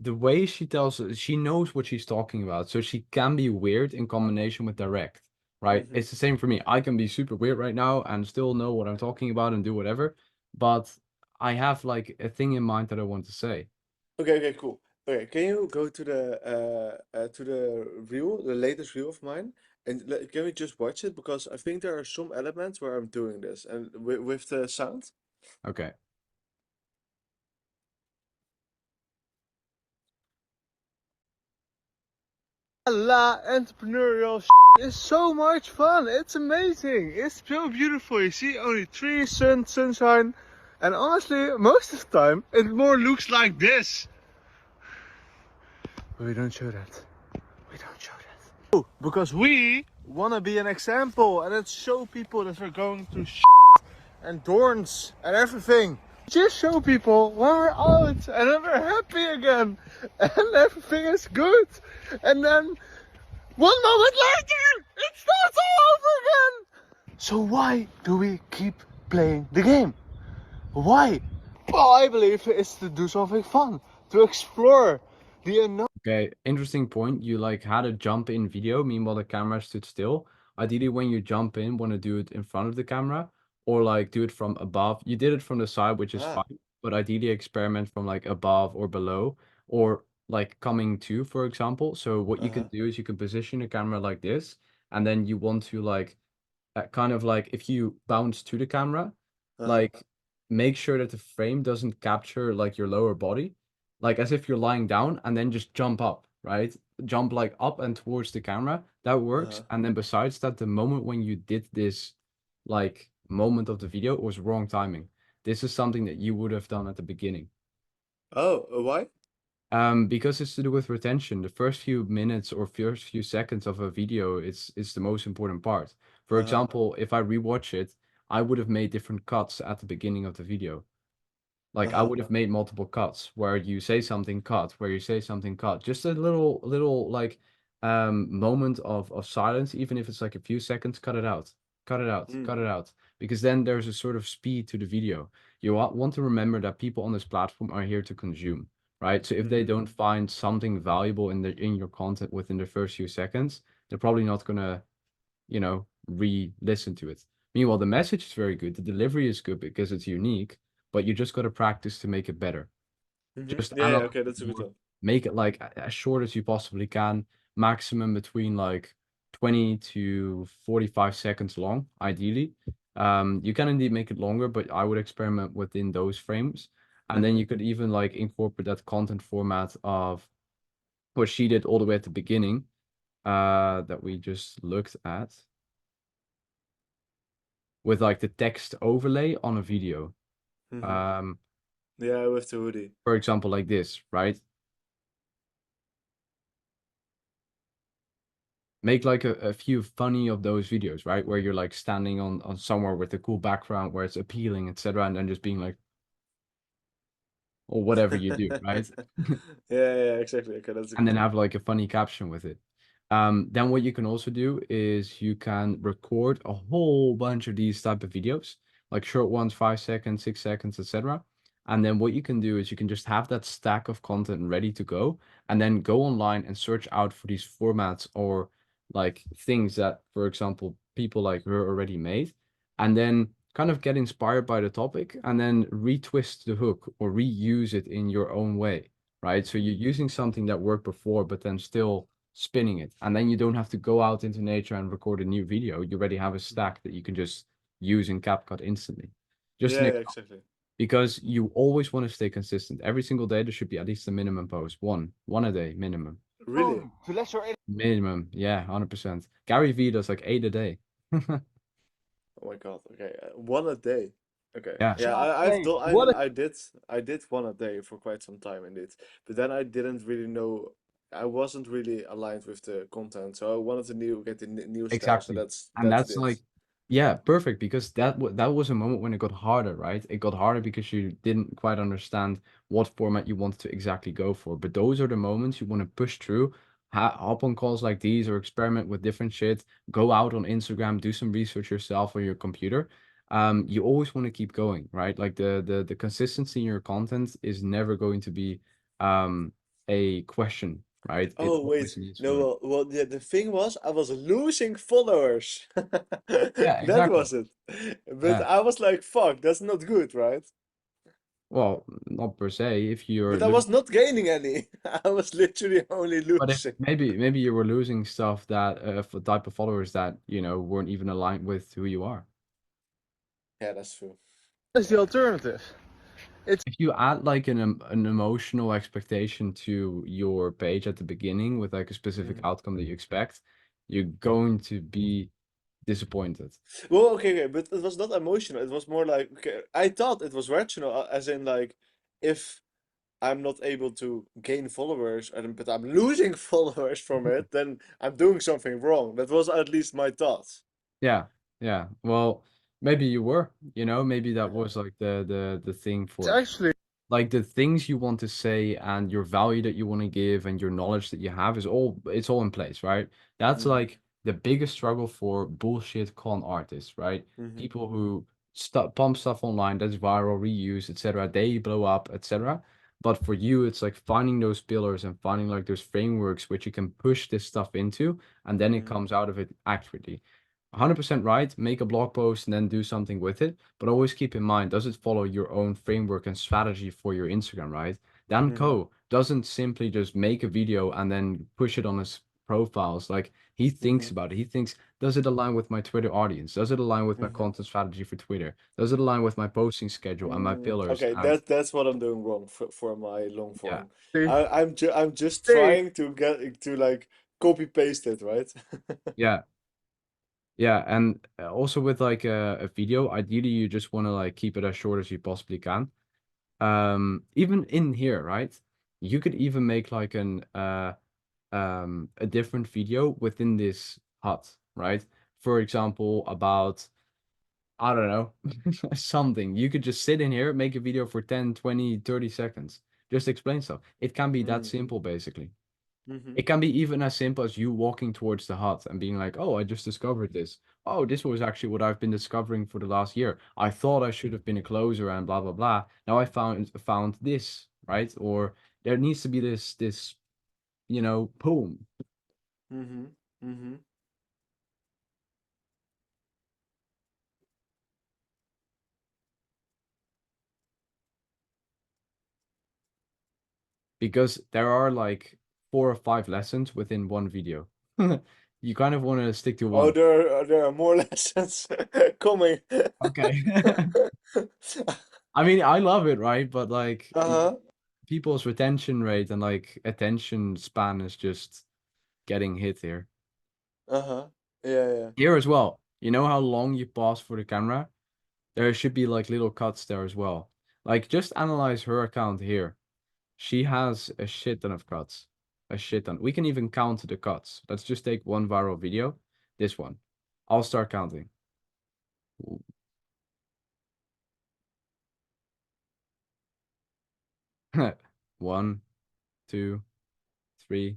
the way she knows what she's talking about, so she can be weird in combination with direct, right? Mm-hmm. It's the same for me. I can be super weird right now and still know what I'm talking about and do whatever, but I have like a thing in mind that I want to say. Okay, okay, cool. Okay, can you go to the reel, the latest reel of mine, and can we just watch it? Because I think there are some elements where I'm doing this, and with the sound. Okay. La entrepreneurial is so much fun. It's amazing. It's so beautiful. You see only trees, sunshine, and honestly, most of the time it more looks like this. But we don't show that. We don't show that. Oh, because we want to be an example and let's show people that we're going through and thorns and everything. Just show people when we're out and then we're happy again and everything is good. And then 1 moment later, it starts all over again. So why do we keep playing the game? Why? Well, I believe it's to do something fun, to explore the unknown. Okay, interesting point. You like had a jump in video, meanwhile the camera stood still. Ideally, when you jump in, want to do it in front of the camera or like do it from above. You did it from the side, which is Ah, fine, but ideally experiment from like above or below or like coming to, for example. So what you can uh-huh. do is you can position the camera like this, and then you want to like kind of like if you bounce to the camera, Uh-huh. like make sure that the frame doesn't capture like your lower body, like as if you're lying down and then just jump up, right? Jump like up and towards the camera. That works. Uh-huh. And then besides that, the moment when you did this like moment of the video it was wrong timing. This is something that you would have done at the beginning. Oh, why? Because it's to do with retention. The first few minutes or first few seconds of a video is the most important part. For Uh-huh. example, if I rewatch it, I would have made different cuts at the beginning of the video. Like I Uh-huh. would have made multiple cuts where you say something cut, where you say something cut. Just a little like moment of silence, even if it's like a few seconds, cut it out. Cut it out. Mm. Cut it out. Because then there's a sort of speed to the video. You want to remember that people on this platform are here to consume, right? So if they Mm-hmm. don't find something valuable in your content within the first few seconds, they're probably not gonna, re-listen to it. Meanwhile, the message is very good. The delivery is good because it's unique, but you just got to practice to make it better. Just Mm-hmm. Yeah, yeah, analyze okay, it that's a good more, one. make it like as short as you possibly can, maximum between like 20 to 45 seconds long, ideally. You can indeed make it longer, but I would experiment within those frames. And then Mm-hmm. you could even like incorporate that content format of what she did all the way at the beginning, that we just looked at with like the text overlay on a video. Mm-hmm. Um, Yeah, with the hoodie. for example, like this, right? Make like a few funny of those videos, right? Where you're like standing on somewhere with a cool background where it's appealing, etc., and then just being like, or whatever you do, right? Yeah, yeah, exactly. Okay, that's a And good then one. have like a funny caption with it. Then what you can also do is you can record a whole bunch of these type of videos, like short ones, 5 seconds, 6 seconds, etc. And then what you can do is you can just have that stack of content ready to go, and then go online and search out for these formats or like things that, for example, people like her already made, and then kind of get inspired by the topic and then retwist the hook or reuse it in your own way, right? So you're using something that worked before, but then still spinning it. And then you don't have to go out into nature and record a new video. You already have a stack that you can just use in CapCut instantly. Just an Yeah, yeah, example. exactly. Because you always want to stay consistent. Every single day there should be at least a minimum post. One a day, minimum. Really? Minimum. Yeah, 100%. Gary Vee does like 8 a day. Oh my God. Okay, one a day. Okay. Yeah. Yeah, I've done I did one a day for quite some time indeed. But then I didn't really know I wasn't really aligned with the content, so I wanted to get the new style. So Exactly. that's And that's that's it. like, yeah, perfect, because that was a moment when it got harder, right? It got harder because you didn't quite understand what format you wanted to exactly go for. But those are the moments you want to push through, hop on calls like these or experiment with different shit, go out on Instagram, do some research yourself on your computer. You always want to keep going, right? Like the consistency in your content is never going to be um a question, right? It Oh always wait, needs no. for. Well, the thing was, I was losing followers. Yeah, That exactly. was it. But Yeah. I was like, "Fuck, that's not good, right?" Well, not per se. If you're But I was losing, not gaining any. I was literally only but if losing. maybe you were losing stuff that for type of followers that weren't even aligned with who you are. Yeah, that's true. Is the Yeah. alternative? It's If you add like an emotional expectation to your page at the beginning with like a specific Mhm. outcome that you expect, you're going to be disappointed. Well, okay, okay, but it was not emotional. It was more like, okay, I thought it was rational, as in like, if I'm not able to gain followers, but I'm losing followers from it, then I'm doing something wrong. That was at least my thoughts. Yeah, yeah. Well, maybe you were, maybe that Uh-huh. was like the thing it's for it. actually Like the things you want to say and your value that you want to give and your knowledge that you have it's all in place, right? That's Mm-hmm. like the biggest struggle for bullshit con artists, right? Mm-hmm. People who pump stuff online that's viral, reuse, etc. They blow up, etc. But for you, it's like finding those pillars and finding like those frameworks which you can push this stuff into, and then it Mm-hmm. comes out of it accurately. 100% right, make a blog post and then do something with it. But always keep in mind, does it follow your own framework and strategy for your Instagram, right? Dan Mm-hmm. Co doesn't simply just make a video and then push it on his profiles. Like he thinks Mm-hmm. about it. He thinks, does it align with my Twitter audience? Does it align with my Mm-hmm. content strategy for Twitter? Does it align with my posting schedule and my pillars? Okay, And that's what I'm doing wrong for my long yeah, form. the I'm just thing. trying to get to like copy paste it, right? yeah, yeah. And also with like a video, ideally you just want to like keep it as short as you possibly can. Even in here, right? You could even make like a different video within this hut, right? For example, about, I don't know, something. You could just sit in here, make a video for 10, 20, 30 seconds. Just explain stuff. It can be that Mm-hmm. simple, basically. Mm-hmm. It can be even as simple as you walking towards the hut and being like, oh, I just discovered this. Oh, this was actually what I've been discovering for the last year. I thought I should have been a closer and blah blah blah. Now I found this, right? Or there needs to be this, poem. Mm-hmm. Mm-hmm. Because there are like 4 or 5 lessons within one video. You kind of want to stick to Oh, one. there are more lessons coming. Okay. I mean, I love it, right? But like Uh-huh. people's retention rate and like attention span is just getting hit here. Uh-huh. Yeah, yeah. Here as well. You know how long you pause for the camera? There should be like little cuts there as well. Like just analyze her account here. She has a shit ton of cuts. A shit ton. We can even count the cuts. Let's just take one viral video. This one. I'll start counting. 1, 2, 3,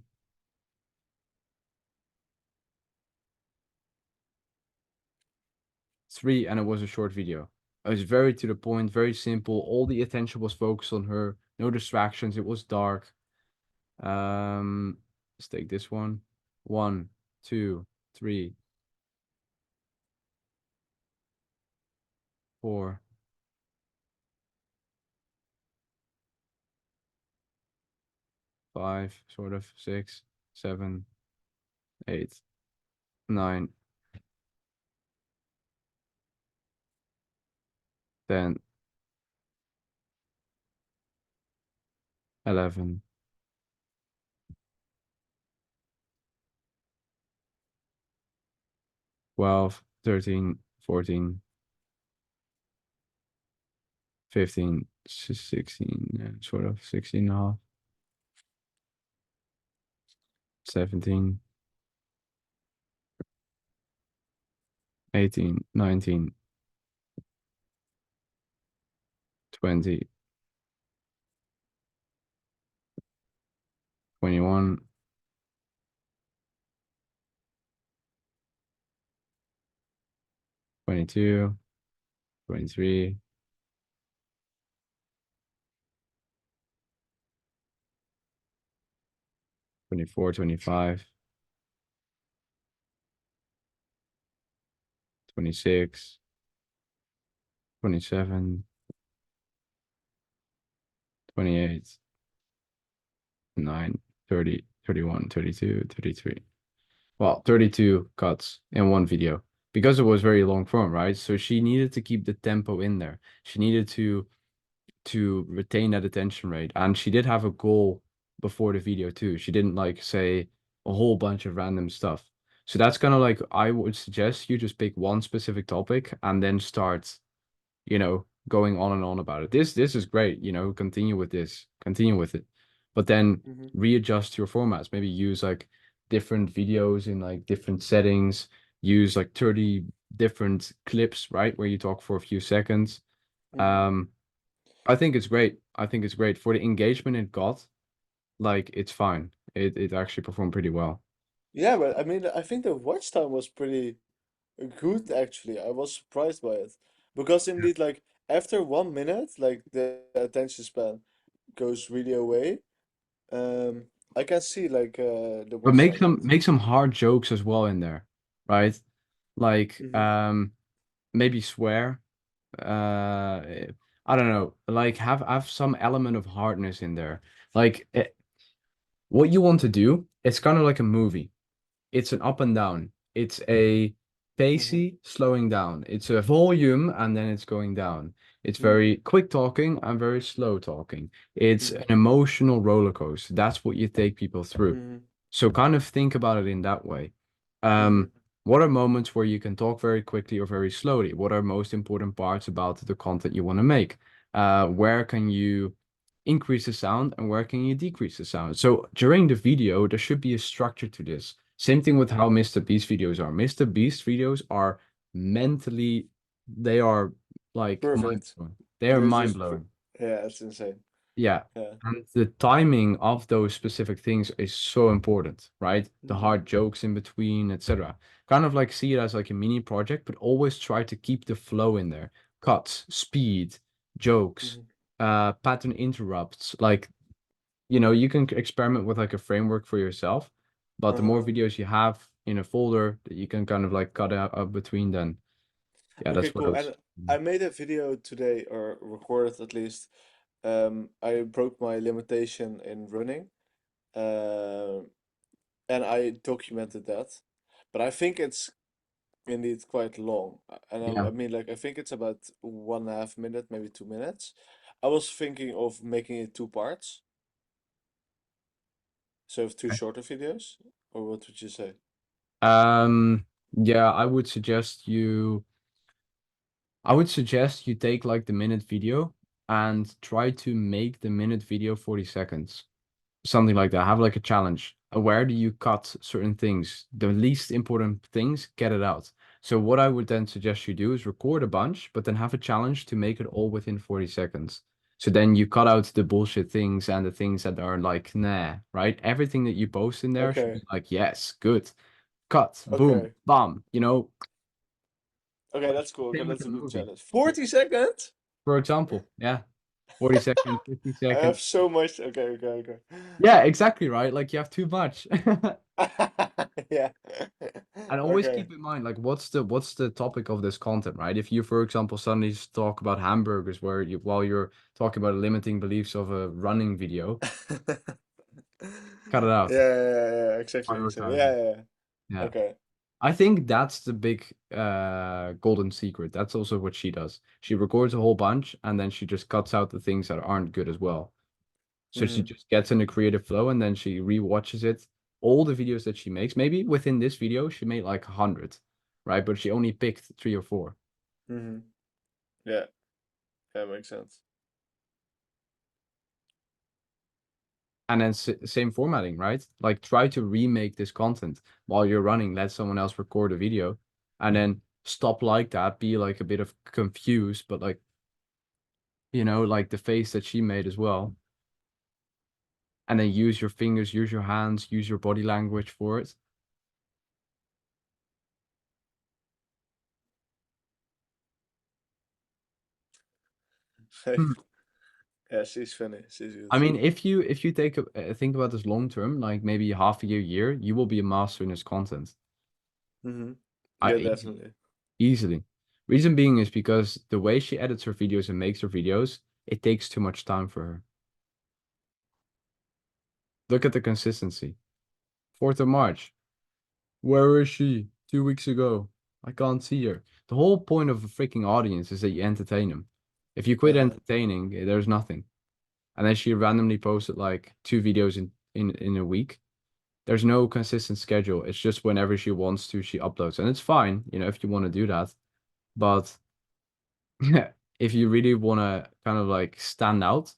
3, and it was a short video. It was very to the point, very simple. All the attention was focused on her. No distractions. It was dark. Let's take this one. 1, 2, 3, 4, 5, sort of 6, 7, 8, 9, 10, 11, 12, 13, 14, 15, 16, sort of 16 and a half, 17, 18, 19, 20, 21, 22, 23, 24, 25, 26, 27, 28, 9, 30, 31, 32, 33. Well, 32 cuts in one video because it was very long form, right? So she needed to keep the tempo in there. She needed to retain that attention rate. And she did have a goal before the video too. She didn't like say a whole bunch of random stuff. So that's kind of like I would suggest you just pick one specific topic and then start, going on and on about it. This is great, continue with this, continue with it. But then Mm-hmm. readjust your formats. Maybe use like different videos in like different settings, use like 30 different clips, right? Where you talk for a few seconds. Mm-hmm. Um, I think it's great. I think it's great for the engagement it got. Like it's fine. It actually performed pretty well. Yeah, but I mean, I think the watch time was pretty good actually. I was surprised by it because Yeah. indeed, like after 1 minute, like the attention span goes really away. Um, I can see like the But watch make time some went. make some hard jokes as well in there, right? Like Mm-hmm. maybe swear. Uh I don't know. Like have some element of hardness in there. Like what you want to do, it's kind of like a movie. it's an up and down. It's a Mm-hmm. pacey slowing down. It's a volume and then it's going down. It's very quick talking and very slow talking. It's Mm-hmm. an emotional roller coaster. That's what you take people through. Mm-hmm. So kind of think about it in that way. Mm-hmm. What are moments where you can talk very quickly or very slowly? What are most important parts about the content you want to make? Where can you increase the sound and where can you decrease the sound? So during the video, there should be a structure to this. Same thing with how Mr. Beast videos are. Mr. Beast videos are mentally, they are like mind Perfect. blowing. They are They're mind just blowing. yeah, it's insane. Yeah. Yeah. And the timing of those specific things is so important, right? The Mm-hmm. hard jokes in between, etc. Kind of like see it as like a mini project, but always try to keep the flow in there. Cuts, speed, jokes, Mm-hmm. pattern interrupts. Like, you can experiment with like a framework for yourself, but the more Uh-huh. videos you have in a folder that you can kind of like cut out up between, then yeah, Okay, that's what I cool. was. And I made a video today, or recorded at least. I broke my limitation in running, um, and I documented that. But I think it's indeed quite long. And I Yeah. mean, like, I think it's about 1.5 minute, maybe 2 minutes. I was thinking of making it two parts, so have two shorter videos, or what would you say? Yeah, I would suggest you take like the minute video and try to make the minute video 40 seconds. Something like that. Have like a challenge. Where do you cut certain things? The least important things, get it out. So what I would then suggest you do is record a bunch, but then have a challenge to make it all within 40 seconds. So then you cut out the bullshit things and the things that are like, nah, right? Everything that you post in there should Okay, be like, yes, good. Cut, boom, okay, bam, okay, that's cool. Okay, same with that's the a good movie. challenge. 40 seconds? For example, yeah, 40 seconds, 50 I have seconds. so much. Okay, okay, okay. Yeah, exactly, right? Like you have too much. Yeah. And always Okay. keep in mind, like, what's the topic of this content, right? If you, for example, suddenly talk about hamburgers where you while you're talking about limiting beliefs of a running video, cut it Yeah, out. yeah, yeah, exactly, exactly. Prioritize it. Yeah, yeah, yeah. Yeah. Okay. I think that's the big golden secret. That's also what she does. She records a whole bunch and then she just cuts out the things that aren't good as well. So she Mm-hmm. just gets in a creative flow and then she rewatches it. All the videos that she makes, maybe within this video, she made like 100, right? But she only picked three or four. Mm-hmm. Yeah, that makes sense. And then same formatting, right? Like try to remake this content while you're running, let someone else record a video, and then stop like that, be like a bit of confused, but like, like the face that she made as well. And then use your fingers, use your hands, use your body language for it. Yeah, she's funny. She's good. I mean, if you take think about this long term, like maybe half a year, you will be a master in this content. Mm-hmm. I Yeah, easily, definitely. easily. Reason being is because the way she edits her videos and makes her videos, it takes too much time for her. Look at the consistency. 4th of March. Where is she? 2 weeks ago. I can't see her. The whole point of a freaking audience is that you entertain them. If you quit Uh-huh. entertaining, there's nothing. And then she randomly posted like two videos in a week. There's no consistent schedule. It's just whenever she wants to, she uploads. And it's fine, if you want to do that. But if you really want to kind of like stand out,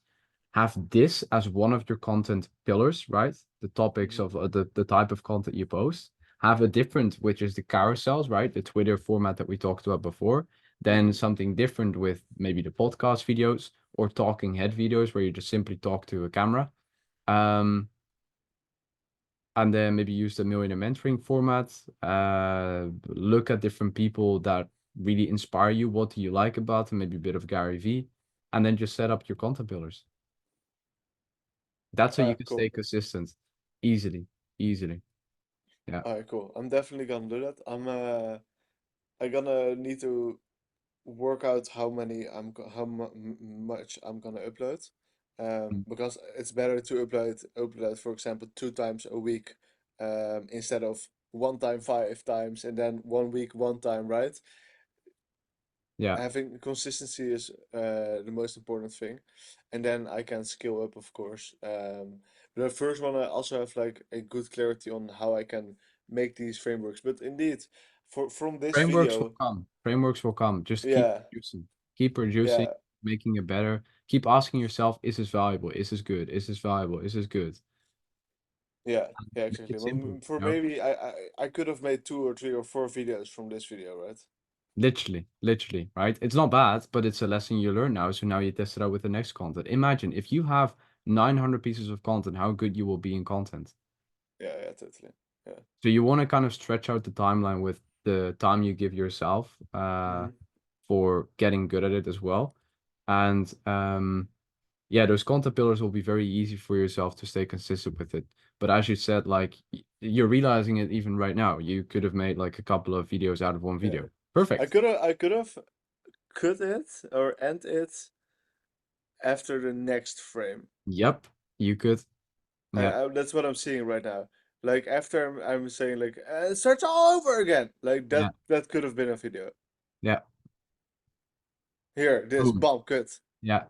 have this as one of your content pillars, right? The topics Mm-hmm. of the type of content you post. Have a different, which is the carousels, right? The Twitter format that we talked about before. Then Mm-hmm. something different with maybe the podcast videos or talking head videos where you just simply talk to a camera. Um, and then maybe use the millionaire mentoring format. Look at different people that really inspire you. What do you like about them? Maybe a bit of Gary V. And then just set up your content pillars. That's how All you right, can stay cool. consistent easily, easily. Yeah. All right, cool. I'm definitely gonna do that. I gonna need to work out how many how much I'm gonna upload. Mm. Because it's better to upload, for example, 2 times a week, instead of one time, 5 times, and then 1 week, one time, right? Yeah. Having consistency is the most important thing, and then I can scale up, of course. But I first want to also have like a good clarity on how I can make these frameworks. But indeed, from this Frameworks will video, come. Frameworks will come. Just yeah, keep producing, yeah, making it better. Keep asking yourself, is this valuable? Is this good? Is this valuable? Is this good? yeah, yeah, Make exactly. it simple, For you know? maybe I could have made 2 or 3 or 4 videos from this video, right? Literally, right? It's not bad, but it's a lesson you learn now. So now you test it out with the next content. Imagine if you have 900 pieces of content, how good you will be in content. Yeah, yeah, totally. Yeah. So you want to kind of stretch out the timeline with the time you give yourself Mm-hmm. for getting good at it as well. And yeah, those content pillars will be very easy for yourself to stay consistent with it. But as you said, like you're realizing it even right now. You could have made like a couple of videos out of one Yeah. video. Perfect. I could have cut it or end it after the next frame. Yep, you could. Yeah, That's what I'm seeing right now. Like after I'm saying like it starts all over again. Like yeah, that could have been a video. yeah. Here, this Boom. bomb cut. Yeah,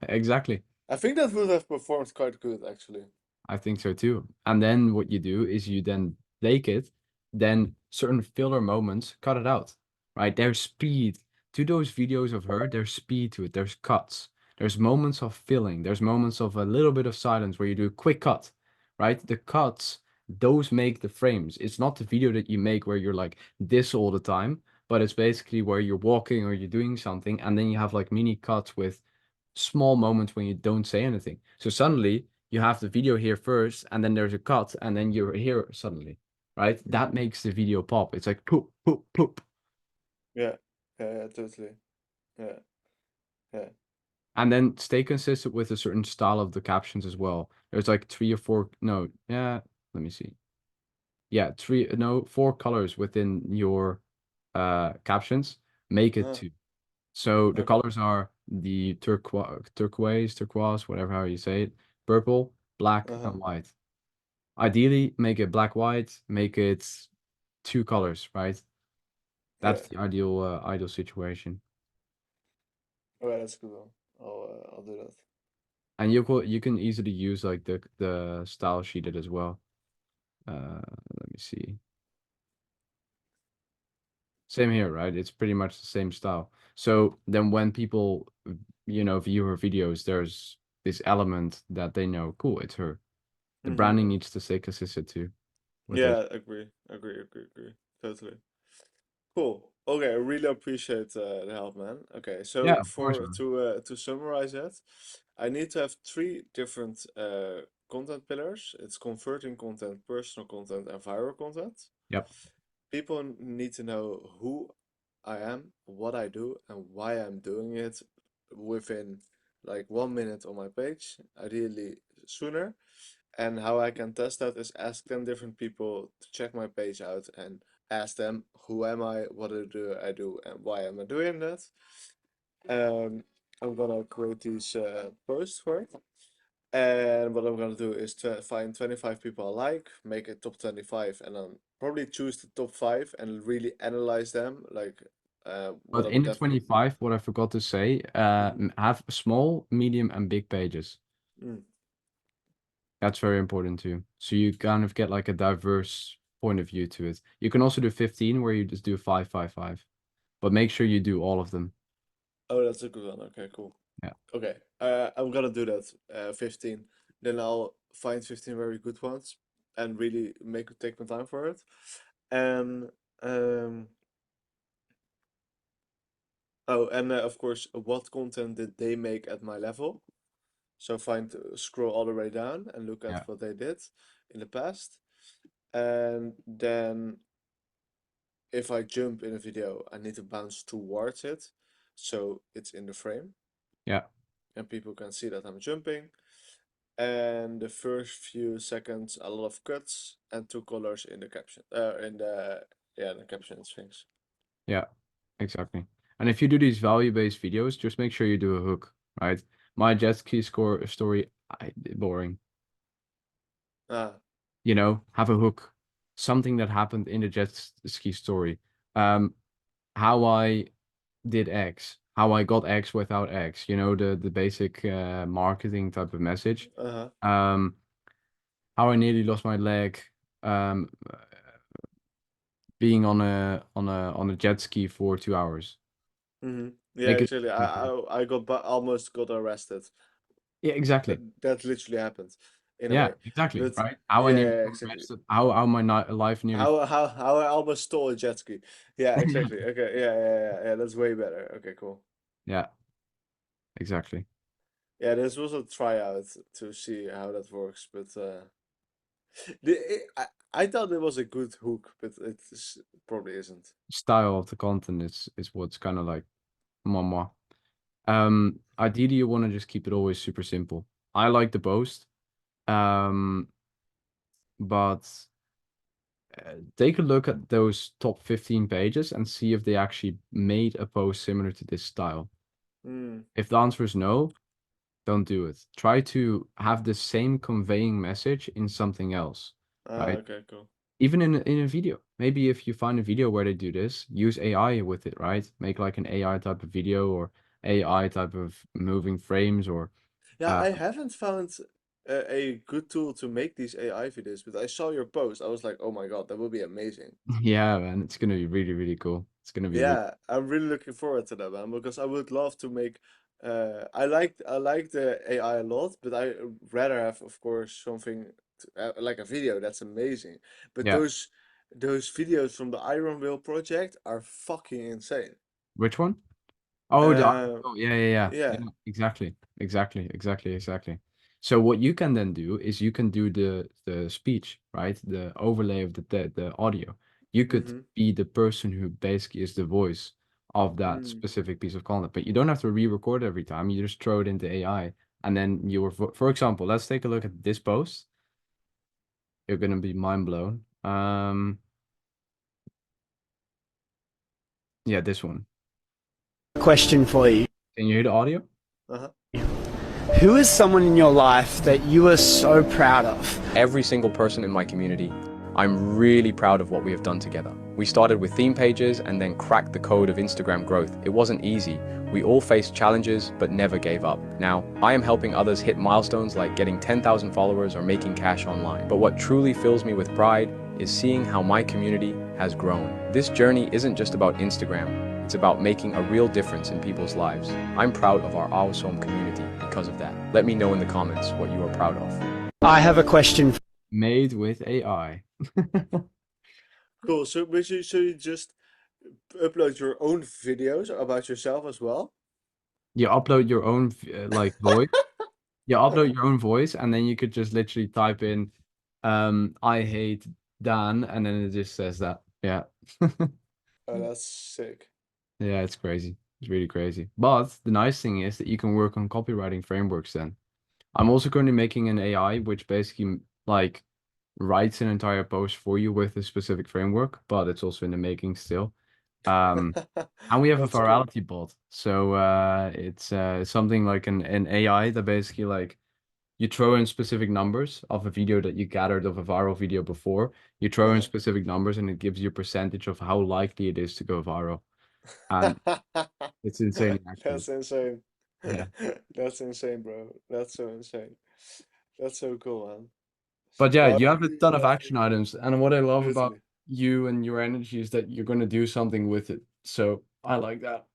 exactly. I think that would have performed quite good actually. I think so too. And then what you do is you then take it, then certain filler moments, cut it out, right? There's speed to those videos of her. There's speed to it. There's cuts. There's moments of filling. There's moments of a little bit of silence where you do a quick cut, right? The cuts, those make the frames. It's not the video that you make where you're like this all the time, but it's basically where you're walking or you're doing something, and then you have like mini cuts with small moments when you don't say anything. So suddenly you have the video here first, and then there's a cut, and then you're here suddenly, right? That Mm-hmm. makes the video pop. It's like poop, poop, poop. Yeah. Yeah, yeah, totally. Yeah. Yeah. And then stay consistent with a certain style of the captions as well. There's like 3 or 4, no, yeah, let me see. Yeah, 4 colors within your captions. Make it Uh-huh. 2. So the Okay. colors are the turquoise, whatever how you say it, purple, black, Uh-huh. and white. Ideally, make it black, white, make it 2 colors, right? Yeah. That's the ideal situation. Alright, that's a good one. I'll do that. And you can easily use like the style sheeted as well. Let me see. Same here, right? It's pretty much the same style. So then when people, view her videos, there's this element that they know, cool, it's her. The Mm-hmm. branding needs to stay consistent too with those. Yeah, agree. Totally. Cool. Okay, I really appreciate the help, man. Okay, Yeah, so of course, for man. to summarize it, I need to have 3 different content pillars. It's converting content, personal content, and viral content. Yep. People need to know who I am, what I do, and why I'm doing it within like 1 minute on my page, ideally sooner. And how I can test that is ask 10 different people to check my page out and ask them who am I, what do I do, and why am I doing that. Um, I'm gonna create these posts for it. And what I'm gonna do is to find 25 people I like, make a top 25, and then probably choose the top 5 and really analyze them. Like, what But I'm in the definitely. 25, what I forgot to say, Mhm. have small, medium, and big pages. Mm. That's very important too. So you kind of get like a diverse point of view to it. You can also do 15 where you just do 5, 5, 5. But make sure you do all of them. Oh, that's a good one. Okay, cool. Yeah. Okay, I'm gonna do that. 15. Then I'll find 15 very good ones and really take my time for it. And um, of course, what content did they make at my level? So scroll all the way down and look at Yeah. what they did in the past. And then if I jump in a video, I need to bounce towards it, so it's in the frame Yeah. and people can see that I'm jumping. And the first few seconds, a lot of cuts and 2 colors in the caption. In the Yeah, the caption things. Yeah. Exactly. And if you do these value-based videos, just make sure you do a hook, right? My jet ski score story, boring. Ah, Have a hook. something that happened in the jet ski story. How I did X, how I got X without X, the basic marketing type of message. Uh-huh. How I nearly lost my leg, um, being on a jet ski for 2 hours. Mm-hmm. Yeah, Make it exactly. simple. I almost got arrested. Yeah, exactly. That literally happened in a Yeah, way. exactly. But Right. How I yeah, nearly yeah, got exactly. arrested. How my life nearly. How I almost stole a jet ski. Yeah, exactly. Okay, yeah. That's way better. Okay, cool. Yeah, exactly. Yeah, this was a tryout to see how that works, but I thought it was a good hook, but probably isn't. Style of the content is what's kind of like moi. Ideally, you want to just keep it always super simple. I like the post, but take a look at those top 15 pages and see if they actually made a post similar to this style. Mm. If the answer is no, don't do it. Try to have the same conveying message in something else, right? Okay, cool. Even in a video. Maybe if you find a video where they do this, use AI with it, right? Make like an AI type of video or AI type of moving frames or Yeah, uh I haven't found a good tool to make these AI videos, but I saw your post. I was like, oh my God, that would be amazing. yeah, man, it's gonna be really, really cool. It's gonna be really Yeah, I'm really looking forward to that, man, because I would love to make I like the AI a lot, but I rather have, of course, something like a video that's amazing. But yeah. those videos from the Iron Will project are fucking insane. Which one? Oh, Uh, yeah, yeah, yeah. yeah. Yeah, exactly. So what you can then do is you can do the speech, right? The overlay of the audio. You could Mm-hmm. be the person who basically is the voice of that Mm. specific piece of content, but you don't have to re-record every time. You just throw it into AI, and then for example, let's take a look at this post. You're gonna be mind blown. Yeah, this one. Question for you. Can you hear the audio? Uh-huh. Who is someone in your life that you are so proud of? Every single person in my community, I'm really proud of what we have done together. We started with theme pages and then cracked the code of Instagram growth. It wasn't easy. We all faced challenges, but never gave up. Now, I am helping others hit milestones like getting 10,000 followers or making cash online. But what truly fills me with pride is seeing how my community has grown. This journey isn't just about Instagram. It's about making a real difference in people's lives. I'm proud of our awesome community because of that. Let me know in the comments what you are proud of. I have a question. Made with AI. Cool. So you just upload your own videos about yourself as well? You upload your own like voice. You upload your own voice, and then you could just literally type in, "I hate Dan," and then it just says that. Yeah, Oh, that's sick. yeah, it's crazy. It's really crazy. But the nice thing is that you can work on copywriting frameworks. Then I'm also currently making an AI which basically like writes an entire post for you with a specific framework, but it's also in the making still. And we have a That's cool. virality bot. So it's something like an AI that basically like you throw in specific numbers of a video that you gathered of a viral video before. You throw in Uh-huh. specific numbers and it gives you a percentage of how likely it is to go viral. And it's insanely accurate. That's insane. Yeah. That's insane, bro. That's so insane. That's so cool, man. But yeah, Well, you I have a really ton of love to action items. And what I love about literally. you and your energy is that you're going to do something with it. So I like that.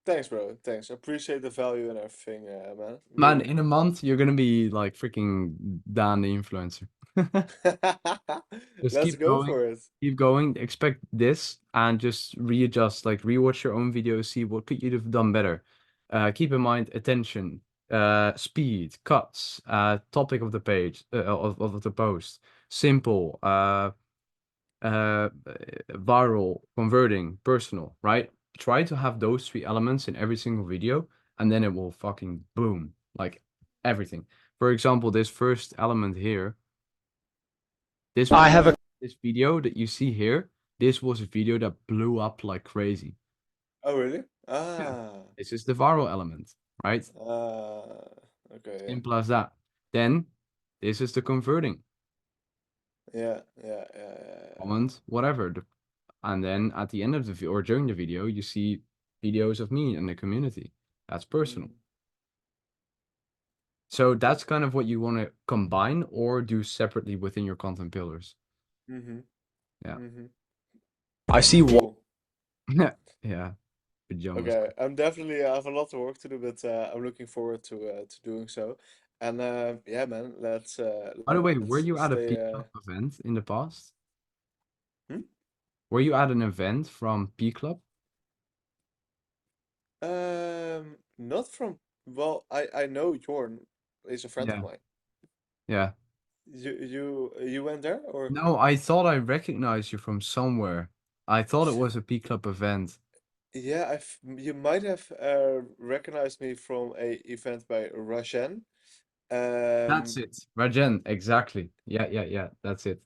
Thanks, bro. Thanks. I appreciate the value and everything, man. Man, Really. in a month, you're gonna be like freaking Dan the influencer. Just Let's go for it. keep going, expect this, and just readjust, like rewatch your own videos, see what could you have done better. Keep in mind attention, speed, cuts, topic of the page, of the post, simple, uh, viral, converting, personal, right? Try to have those three elements in every single video, and then it will fucking boom, like everything. For example, this first element here, this I have a this video that you see here, this was a video that blew up like crazy. Oh, really? Yeah. Ah. This is the viral element, right? Ah. Okay, yeah. Simple as that. Then this is the converting. Yeah, yeah, yeah, yeah, comment, whatever. And then at the end of the video or during the video, you see videos of me and the community. That's personal. So that's kind of what you want to combine or do separately within your content pillars. Mm-hmm. Yeah. Mm-hmm. I see what Cool. Yeah. Pajamas. Okay, I'm definitely I have a lot of work to do, but I'm looking forward to doing so. And yeah, man, By the way, were let's you at a stay. P Club event in the past? Hmm? Were you at an event from P Club? Not from. Well, I know Jorn is a friend of Yeah. mine. Yeah. You went there or? No, I thought I recognized you from somewhere. I thought it was a P Club event. Yeah, you might have recognized me from a event by Rajan. That's Um, it. Rajen, exactly. Yeah. That's it.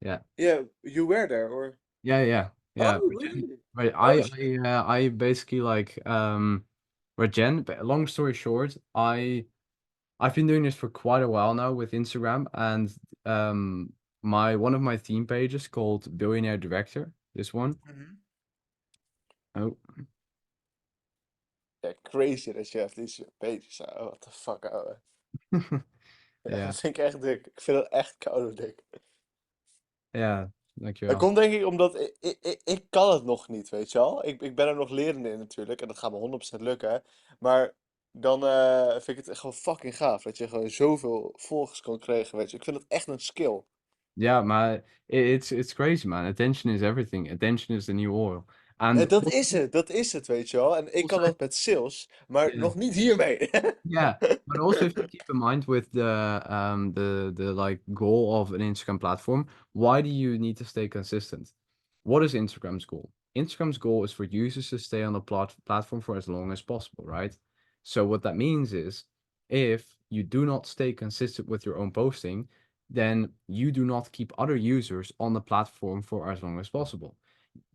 Yeah. yeah, you were there or? Yeah. Oh, Rajen. really? Right. Oh, I basically like Rajen, but long story short, I've been doing this for quite a while now with Instagram, and my one of my theme pages called Billionaire Director. This one. Mhm. Oh, Ja, crazy dat je hebt deze pages. Oh, what the fuck, ouwe. Ja, ja, dat vind ik echt dik. Ik vind het echt koude dik. ja, Dat dankjewel. komt denk ik omdat ik kan het nog niet, weet je wel. Ik ben er nog lerende in natuurlijk. En dat gaat me 100% lukken. Maar dan vind ik het echt gewoon fucking gaaf. Dat je gewoon zoveel volgers kan krijgen, weet je. Ik vind het echt een skill. Ja, maar it's crazy, man. Attention is everything. Attention is the new oil. And Dat is het, weet je wel. En ik kan also, dat met sales, maar yeah. nog niet hiermee. Yeah, but also if you keep in mind with the like goal of an Instagram platform, why do you need to stay consistent? What is Instagram's goal? Instagram's goal is for users to stay on the platform for as long as possible, right? So what that means is if you do not stay consistent with your own posting, then you do not keep other users on the platform for as long as possible.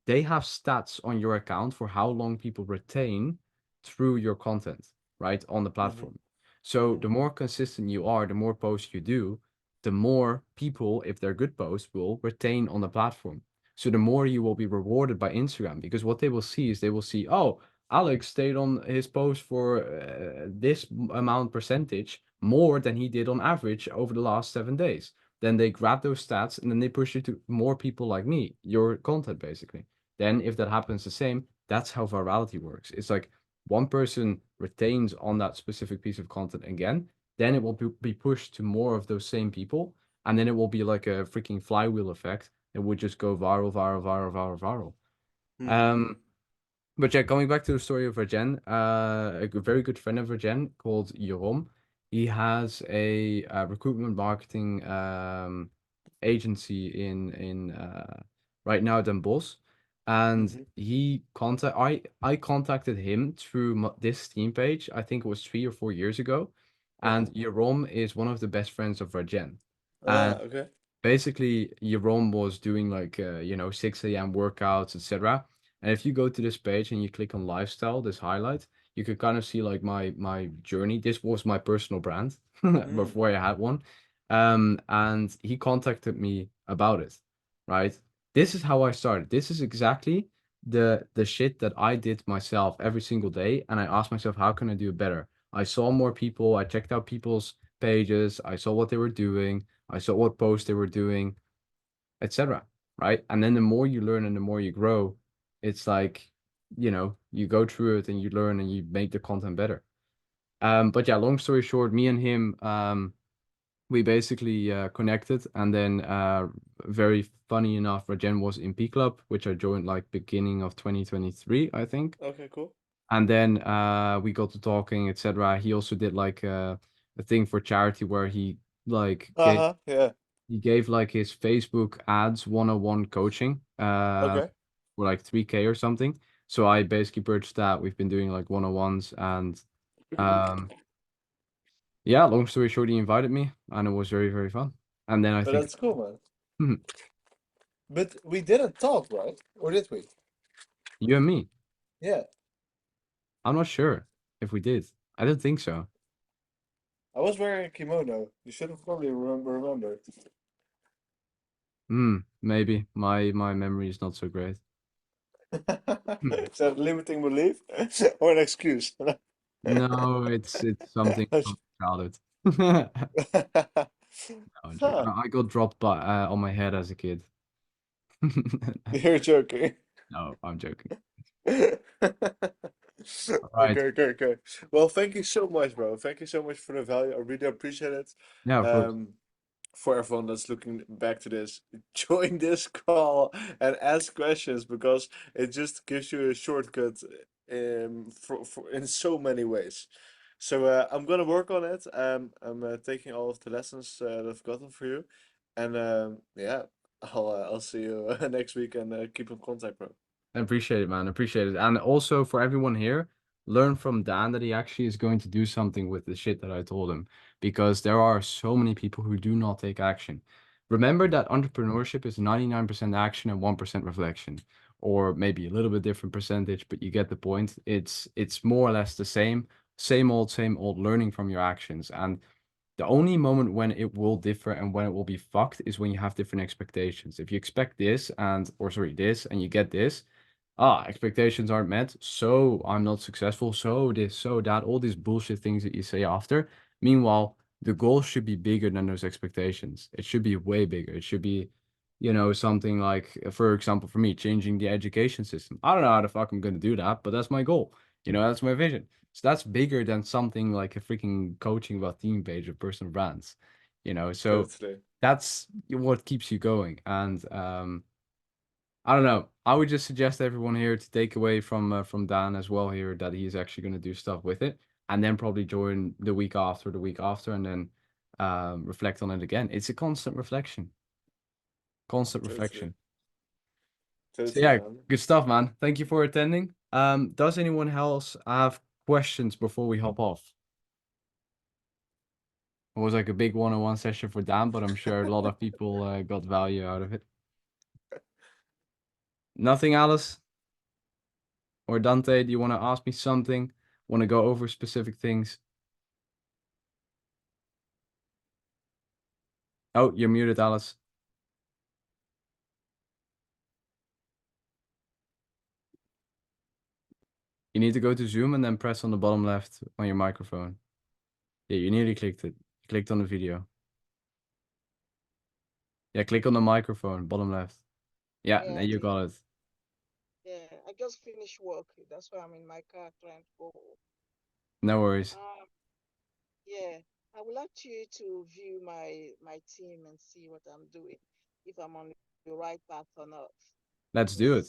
They have stats on your account for how long people retain through your content, right, on the Mhm, platform. So the more consistent you are, the more posts you do, the more people, if they're good posts, will retain on the platform. So the more you will be rewarded by Instagram, because what they will see is they will see, oh, Alex stayed on his post for this amount percentage more than he did on average over the last 7 days. Then they grab those stats and then they push it to more people like me, your content basically. Then if that happens the same, that's how virality works. It's like one person retains on that specific piece of content again, then it will be pushed to more of those same people, and then it will be like a freaking flywheel effect. It would just go viral. mhm, Um, but yeah, coming back to the story of Rajen, a very good friend of Rajen called Jeroen, he has a recruitment marketing agency in right now Den Bosch, and mhm. I contacted him through this team page. I think it was 3 or 4 years ago, and Uh-huh. Jeroen is one of the best friends of Rajen, Ah, and okay. basically Jeroen was doing like 6 a.m. workouts, etc. And if you go to this page and you click on lifestyle, this highlight, you could kind of see like my journey. This was my personal brand Mm, before I had one. And he contacted me about it, right? This is how I started. This is exactly the shit that I did myself every single day. And I asked myself, how can I do it better? I saw more people, I checked out people's pages, I saw what they were doing, I saw what posts they were doing, etc. Right? And then the more you learn and the more you grow, it's like, you go through it and you learn and you make the content better. But yeah, long story short, me and him, we basically connected, and then very funny enough, Rajen was in P Club, which I joined like beginning of 2023, I think. okay, cool. And then we got to talking, etc. He also did like a thing for charity where he like Uh-huh, yeah. gave like his Facebook ads 101 coaching Okay. for like 3K or something. So I basically purchased that. We've been doing like 101s, and um yeah, long story short, he invited me and it was very, very fun. And then I But think that's cool, man. Mhm. But we didn't talk, right? Or did we? You and me. Yeah. I'm not sure if we did. I don't think so. I was wearing a kimono. You should have probably remembered. Maybe my memory is not so great. Is that limiting belief or an excuse? No, it's something from childhood. No, I'm joking. Huh, I got dropped by on my head as a kid. you're joking. No, I'm joking. Okay, Right. okay. Well, thank you so much, bro. Thank you so much for the value. I really appreciate it. Yeah, of course. For everyone that's looking back to this, join this call and ask questions because it just gives you a shortcut for in so many ways. So I'm gonna work on it. I'm taking all of the lessons that I've gotten for you, and yeah, I'll see you next week and keep in contact, bro. I appreciate it, man. Appreciate it. And also for everyone here, learn from Dan that he actually is going to do something with the shit that I told him. Because there are so many people who do not take action. Remember that entrepreneurship is 99% action and 1% reflection. Or maybe a little bit different percentage, but you get the point. It's more or less the same old learning from your actions. And the only moment when it will differ and when it will be fucked is when you have different expectations. If you expect this this and you get this, expectations aren't met, so I'm not successful, so this, so that, all these bullshit things that you say after. Meanwhile, the goal should be bigger than those expectations. It should be way bigger. It should be, something like, for example, for me, changing the education system. I don't know how the fuck I'm gonna do that, but that's my goal. That's my vision. So that's bigger than something like a freaking coaching about theme page or personal brands. So Totally. that's what keeps you going. And I don't know. I would just suggest everyone here to take away from Dan as well here that he's actually going to do stuff with it, and then probably join the week after, and then reflect on it again. It's a constant reflection. Constant Totally. reflection. So Totally, yeah, man. good stuff, man. Thank you for attending. Does anyone else have questions before we hop off? It was like a big one-on-one session for Dan, but I'm sure a lot of people got value out of it. Nothing, Alice? Or Dante, do you want to ask me something? Want to go over specific things? Oh, you're muted, Alice. You need to go to Zoom and then press on the bottom left on your microphone. Yeah, you nearly clicked it. Clicked on the video. Yeah, click on the microphone, bottom left. Yeah, Yeah, there I you did. got it. Yeah, I just finished work. That's why I'm in my car trying to go home. No worries. Yeah, I would like you to view my team and see what I'm doing, if I'm on the right path or not. Let's do it.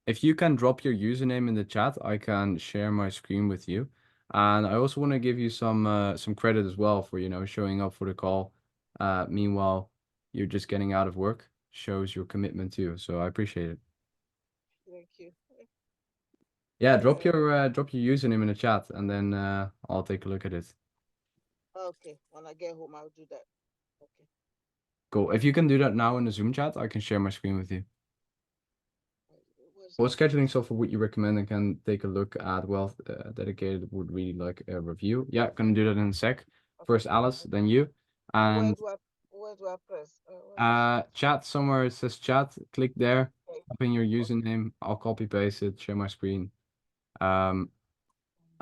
If you can drop your username in the chat, I can share my screen with you. And I also want to give you some credit as well for, showing up for the call. Meanwhile, you're just getting out of work. Shows your commitment too. So I appreciate it. Thank you. Yeah, drop your username in the chat and then I'll take a look at it. Okay, when I get home, I'll do that. Okay. Cool. If you can do that now in the Zoom chat, I can share my screen with you. Where's What that? scheduling software would you recommend? I can take a look at Wealth Dedicated would really like a review. Yeah, gonna do that in a sec. First Alice, then you. And Where do I press? Where's chat somewhere it says chat. Click there, okay. type in your username. I'll copy paste it, share my screen.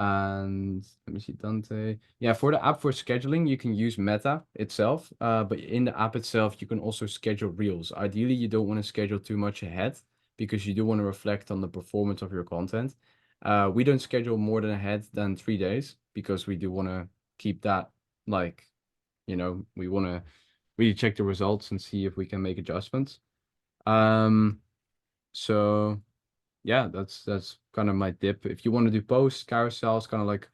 And let me see, Dante. Yeah, for the app for scheduling, you can use Meta itself. But in the app itself, you can also schedule reels. Ideally, you don't want to schedule too much ahead because you do want to reflect on the performance of your content. We don't schedule more than ahead than 3 days because we do want to keep that like, we want to really check the results and see if we can make adjustments. So yeah, that's kind of my dip. If you want to do posts, carousels, kind of like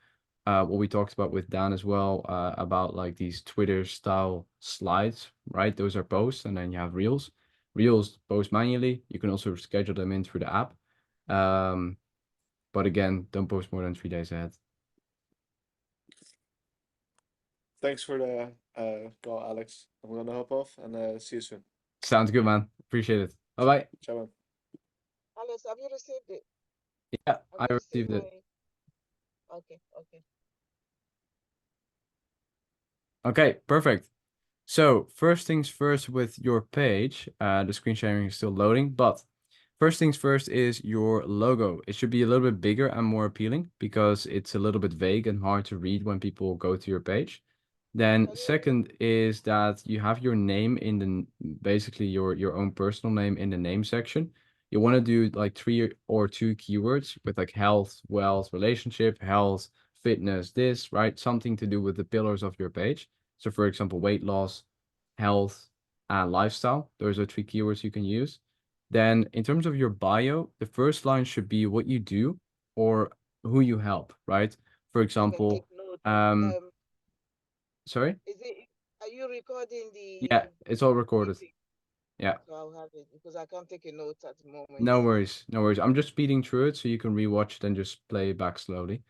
what we talked about with Dan as well, about like these Twitter style slides, right? Those are posts, and then you have reels. Reels post manually. You can also schedule them in through the app. But again, don't post more than 3 days ahead. Thanks for the call, Alex. I'm gonna hop off and see you soon. Sounds good, man. Appreciate it. Bye bye. Ciao, man. Alice, have you received it? Yeah, Have I you received it. Okay. Okay, perfect. So first things first with your page, the screen sharing is still loading, but first things first is your logo. It should be a little bit bigger and more appealing because it's a little bit vague and hard to read when people go to your page. Then second is that you have your name in the basically your own personal name in the name section. You want to do like 3 or 2 keywords with like health, wealth, relationship, health, fitness, this, right? Something to do with the pillars of your page. So for example, weight loss, health, and lifestyle. Those are 3 keywords you can use. Then in terms of your bio, the first line should be what you do or who you help, right? For I can example, take note. sorry? Are you recording Yeah, the it's all recorded. meeting? Yeah, So I'll have it because I can't take a note at the moment. no worries, no worries. I'm just speeding through it so you can rewatch it and just play it back slowly.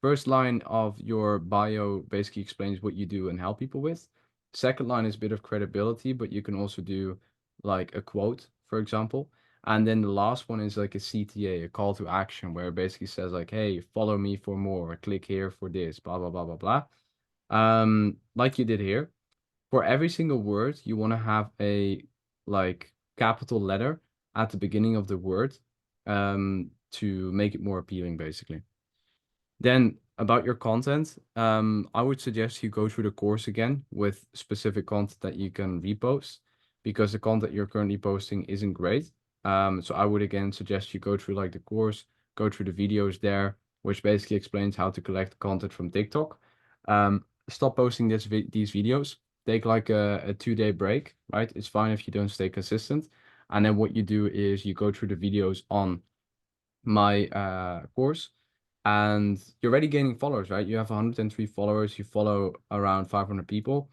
First line of your bio basically explains what you do and help people with. Second line is a bit of credibility, but you can also do like a quote, for example. And then the last one is like a CTA, a call to action, where it basically says like, hey, follow me for more, click here for this, blah, blah, blah, blah, blah. Like you did here. For every single word, you want to have a like capital letter at the beginning of the word to make it more appealing, basically. Then about your content, I would suggest you go through the course again with specific content that you can repost because the content you're currently posting isn't great. So I would again suggest you go through like the course, go through the videos there, which basically explains how to collect content from TikTok. Stop posting these videos. Take like a 2-day break, right? It's fine if you don't stay consistent. And then what you do is you go through the videos on my course and you're already gaining followers, right? You have 103 followers. You follow around 500 people.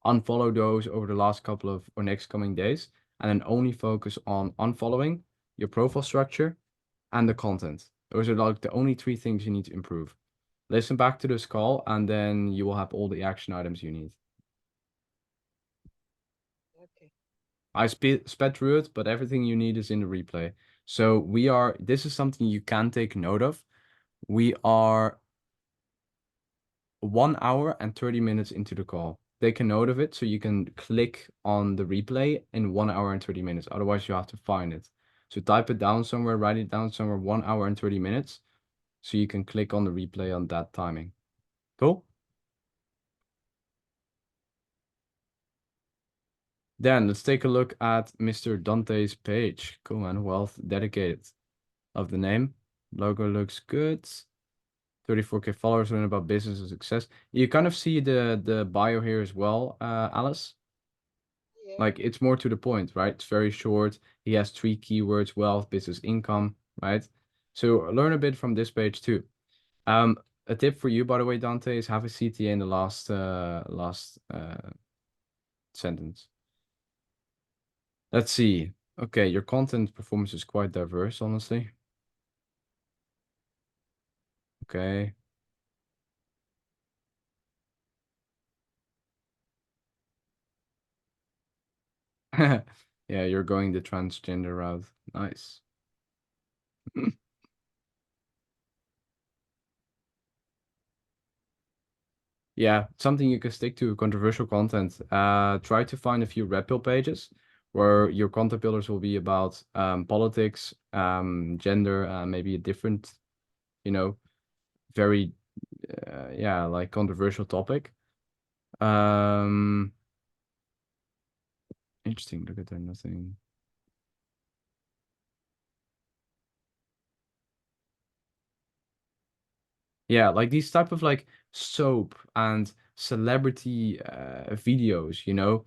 Unfollow those over the last couple of or next coming days, and then only focus on unfollowing, your profile structure, and the content. Those are like the only 3 things you need to improve. Listen back to this call, and then you will have all the action items you need. Okay. I sped through it, but everything you need is in the replay. So this is something you can take note of. We are 1 hour and 30 minutes into the call. Take a note of it so you can click on the replay in 1 hour and 30 minutes. Otherwise, you have to find it. So type it down somewhere, write it down somewhere, 1 hour and 30 minutes, so you can click on the replay on that timing. Cool? Then let's take a look at Mr. Dante's page. Cool, man. Wealth dedicated. Love the name. Logo looks good. 34K followers learn about business and success. You kind of see the bio here as well, Alice. Yeah. Like it's more to the point, right? It's very short. He has 3 keywords: wealth, business, income, right? So learn a bit from this page too. A tip for you, by the way, Dante, is have a CTA in the last sentence. Let's see. Okay, your content performance is quite diverse, honestly. Okay. Yeah, you're going the transgender route. Nice. Yeah, something you can stick to, controversial content. Try to find a few red pill pages where your content pillars will be about politics, gender, maybe a different, you know, very, yeah, like controversial topic. Interesting. Look at that, nothing. Yeah, like these type of like soap and celebrity videos, you know.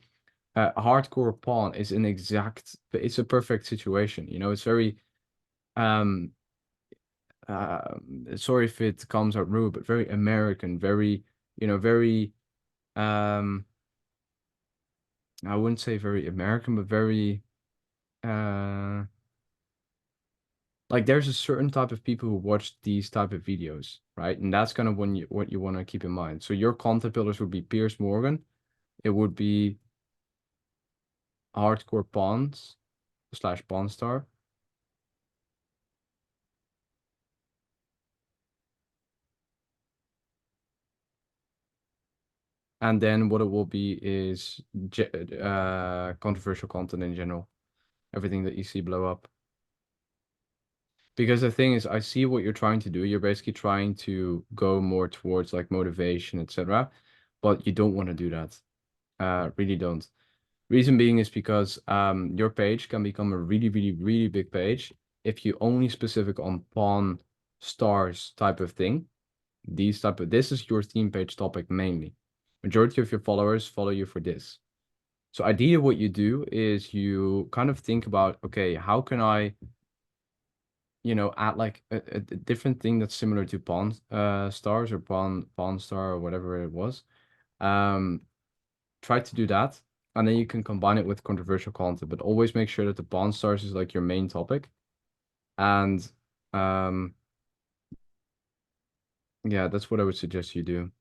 Hardcore pawn is it's a perfect situation, you know. It's very um sorry if it comes out rude, but very American, very, you know, very um I wouldn't say very American, but very like there's a certain type of people who watch these type of videos, right? And that's kind of what you want to keep in mind. So your content pillars would be Piers Morgan, it would be hardcore pawns / pawn star. And then what it will be is controversial content in general. Everything that you see blow up. Because the thing is, I see what you're trying to do. You're basically trying to go more towards like motivation, etc. But you don't want to do that. Really don't. Reason being is because your page can become a really, really, really big page if you only specific on pawn stars type of thing. This is your theme page topic mainly. Majority of your followers follow you for this. So ideally what you do is you kind of think about, okay, how can I, add like a different thing that's similar to pawn stars or pawn star or whatever it was. Try to do that, and then you can combine it with controversial content, but always make sure that the pawn stars is like your main topic. And yeah, that's what I would suggest you do.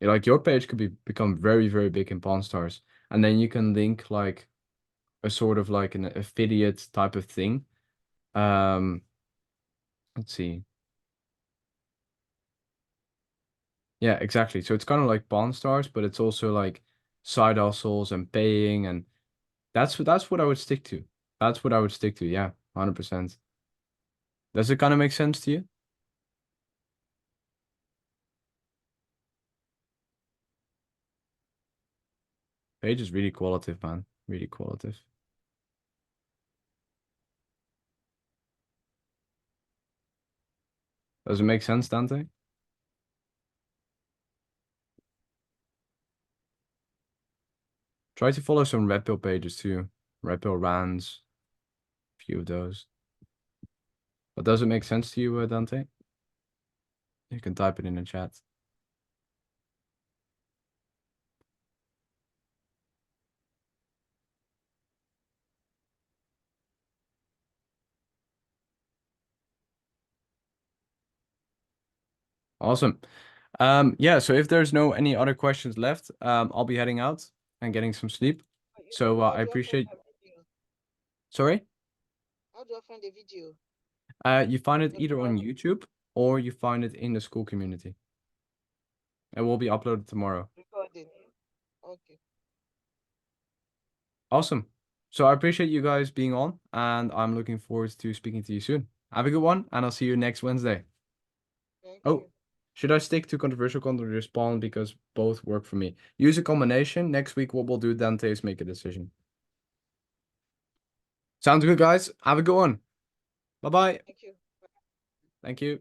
Like your page could become very, very big in pawn stars, and then you can link like a sort of like an affiliate type of thing. Let's see. Yeah, exactly. So it's kind of like pawn stars, but it's also like side hustles and paying, and that's what I would stick to. That's what I would stick to. Yeah, 100%. Does it kind of make sense to you? Page is really qualitative, man. Really qualitative. Does it make sense, Dante? Try to follow some red pill pages too. Red pill rants. A few of those. But does it make sense to you, Dante? You can type it in the chat. Awesome. Yeah, so if there's no any other questions left, I'll be heading out and getting some sleep. So I appreciate. Sorry? How do I find the video? You find it The either on YouTube or you find it in the school community. It will be uploaded tomorrow. recording. Okay. Awesome. So I appreciate you guys being on, and I'm looking forward to speaking to you soon. Have a good one, and I'll see you next Wednesday. Thank Oh, you. should I stick to controversial content or respond because both work for me? Use a combination. Next week, what we'll do, Dante, is make a decision. Sounds good, guys. Have a good one. Bye-bye. Thank you. Thank you.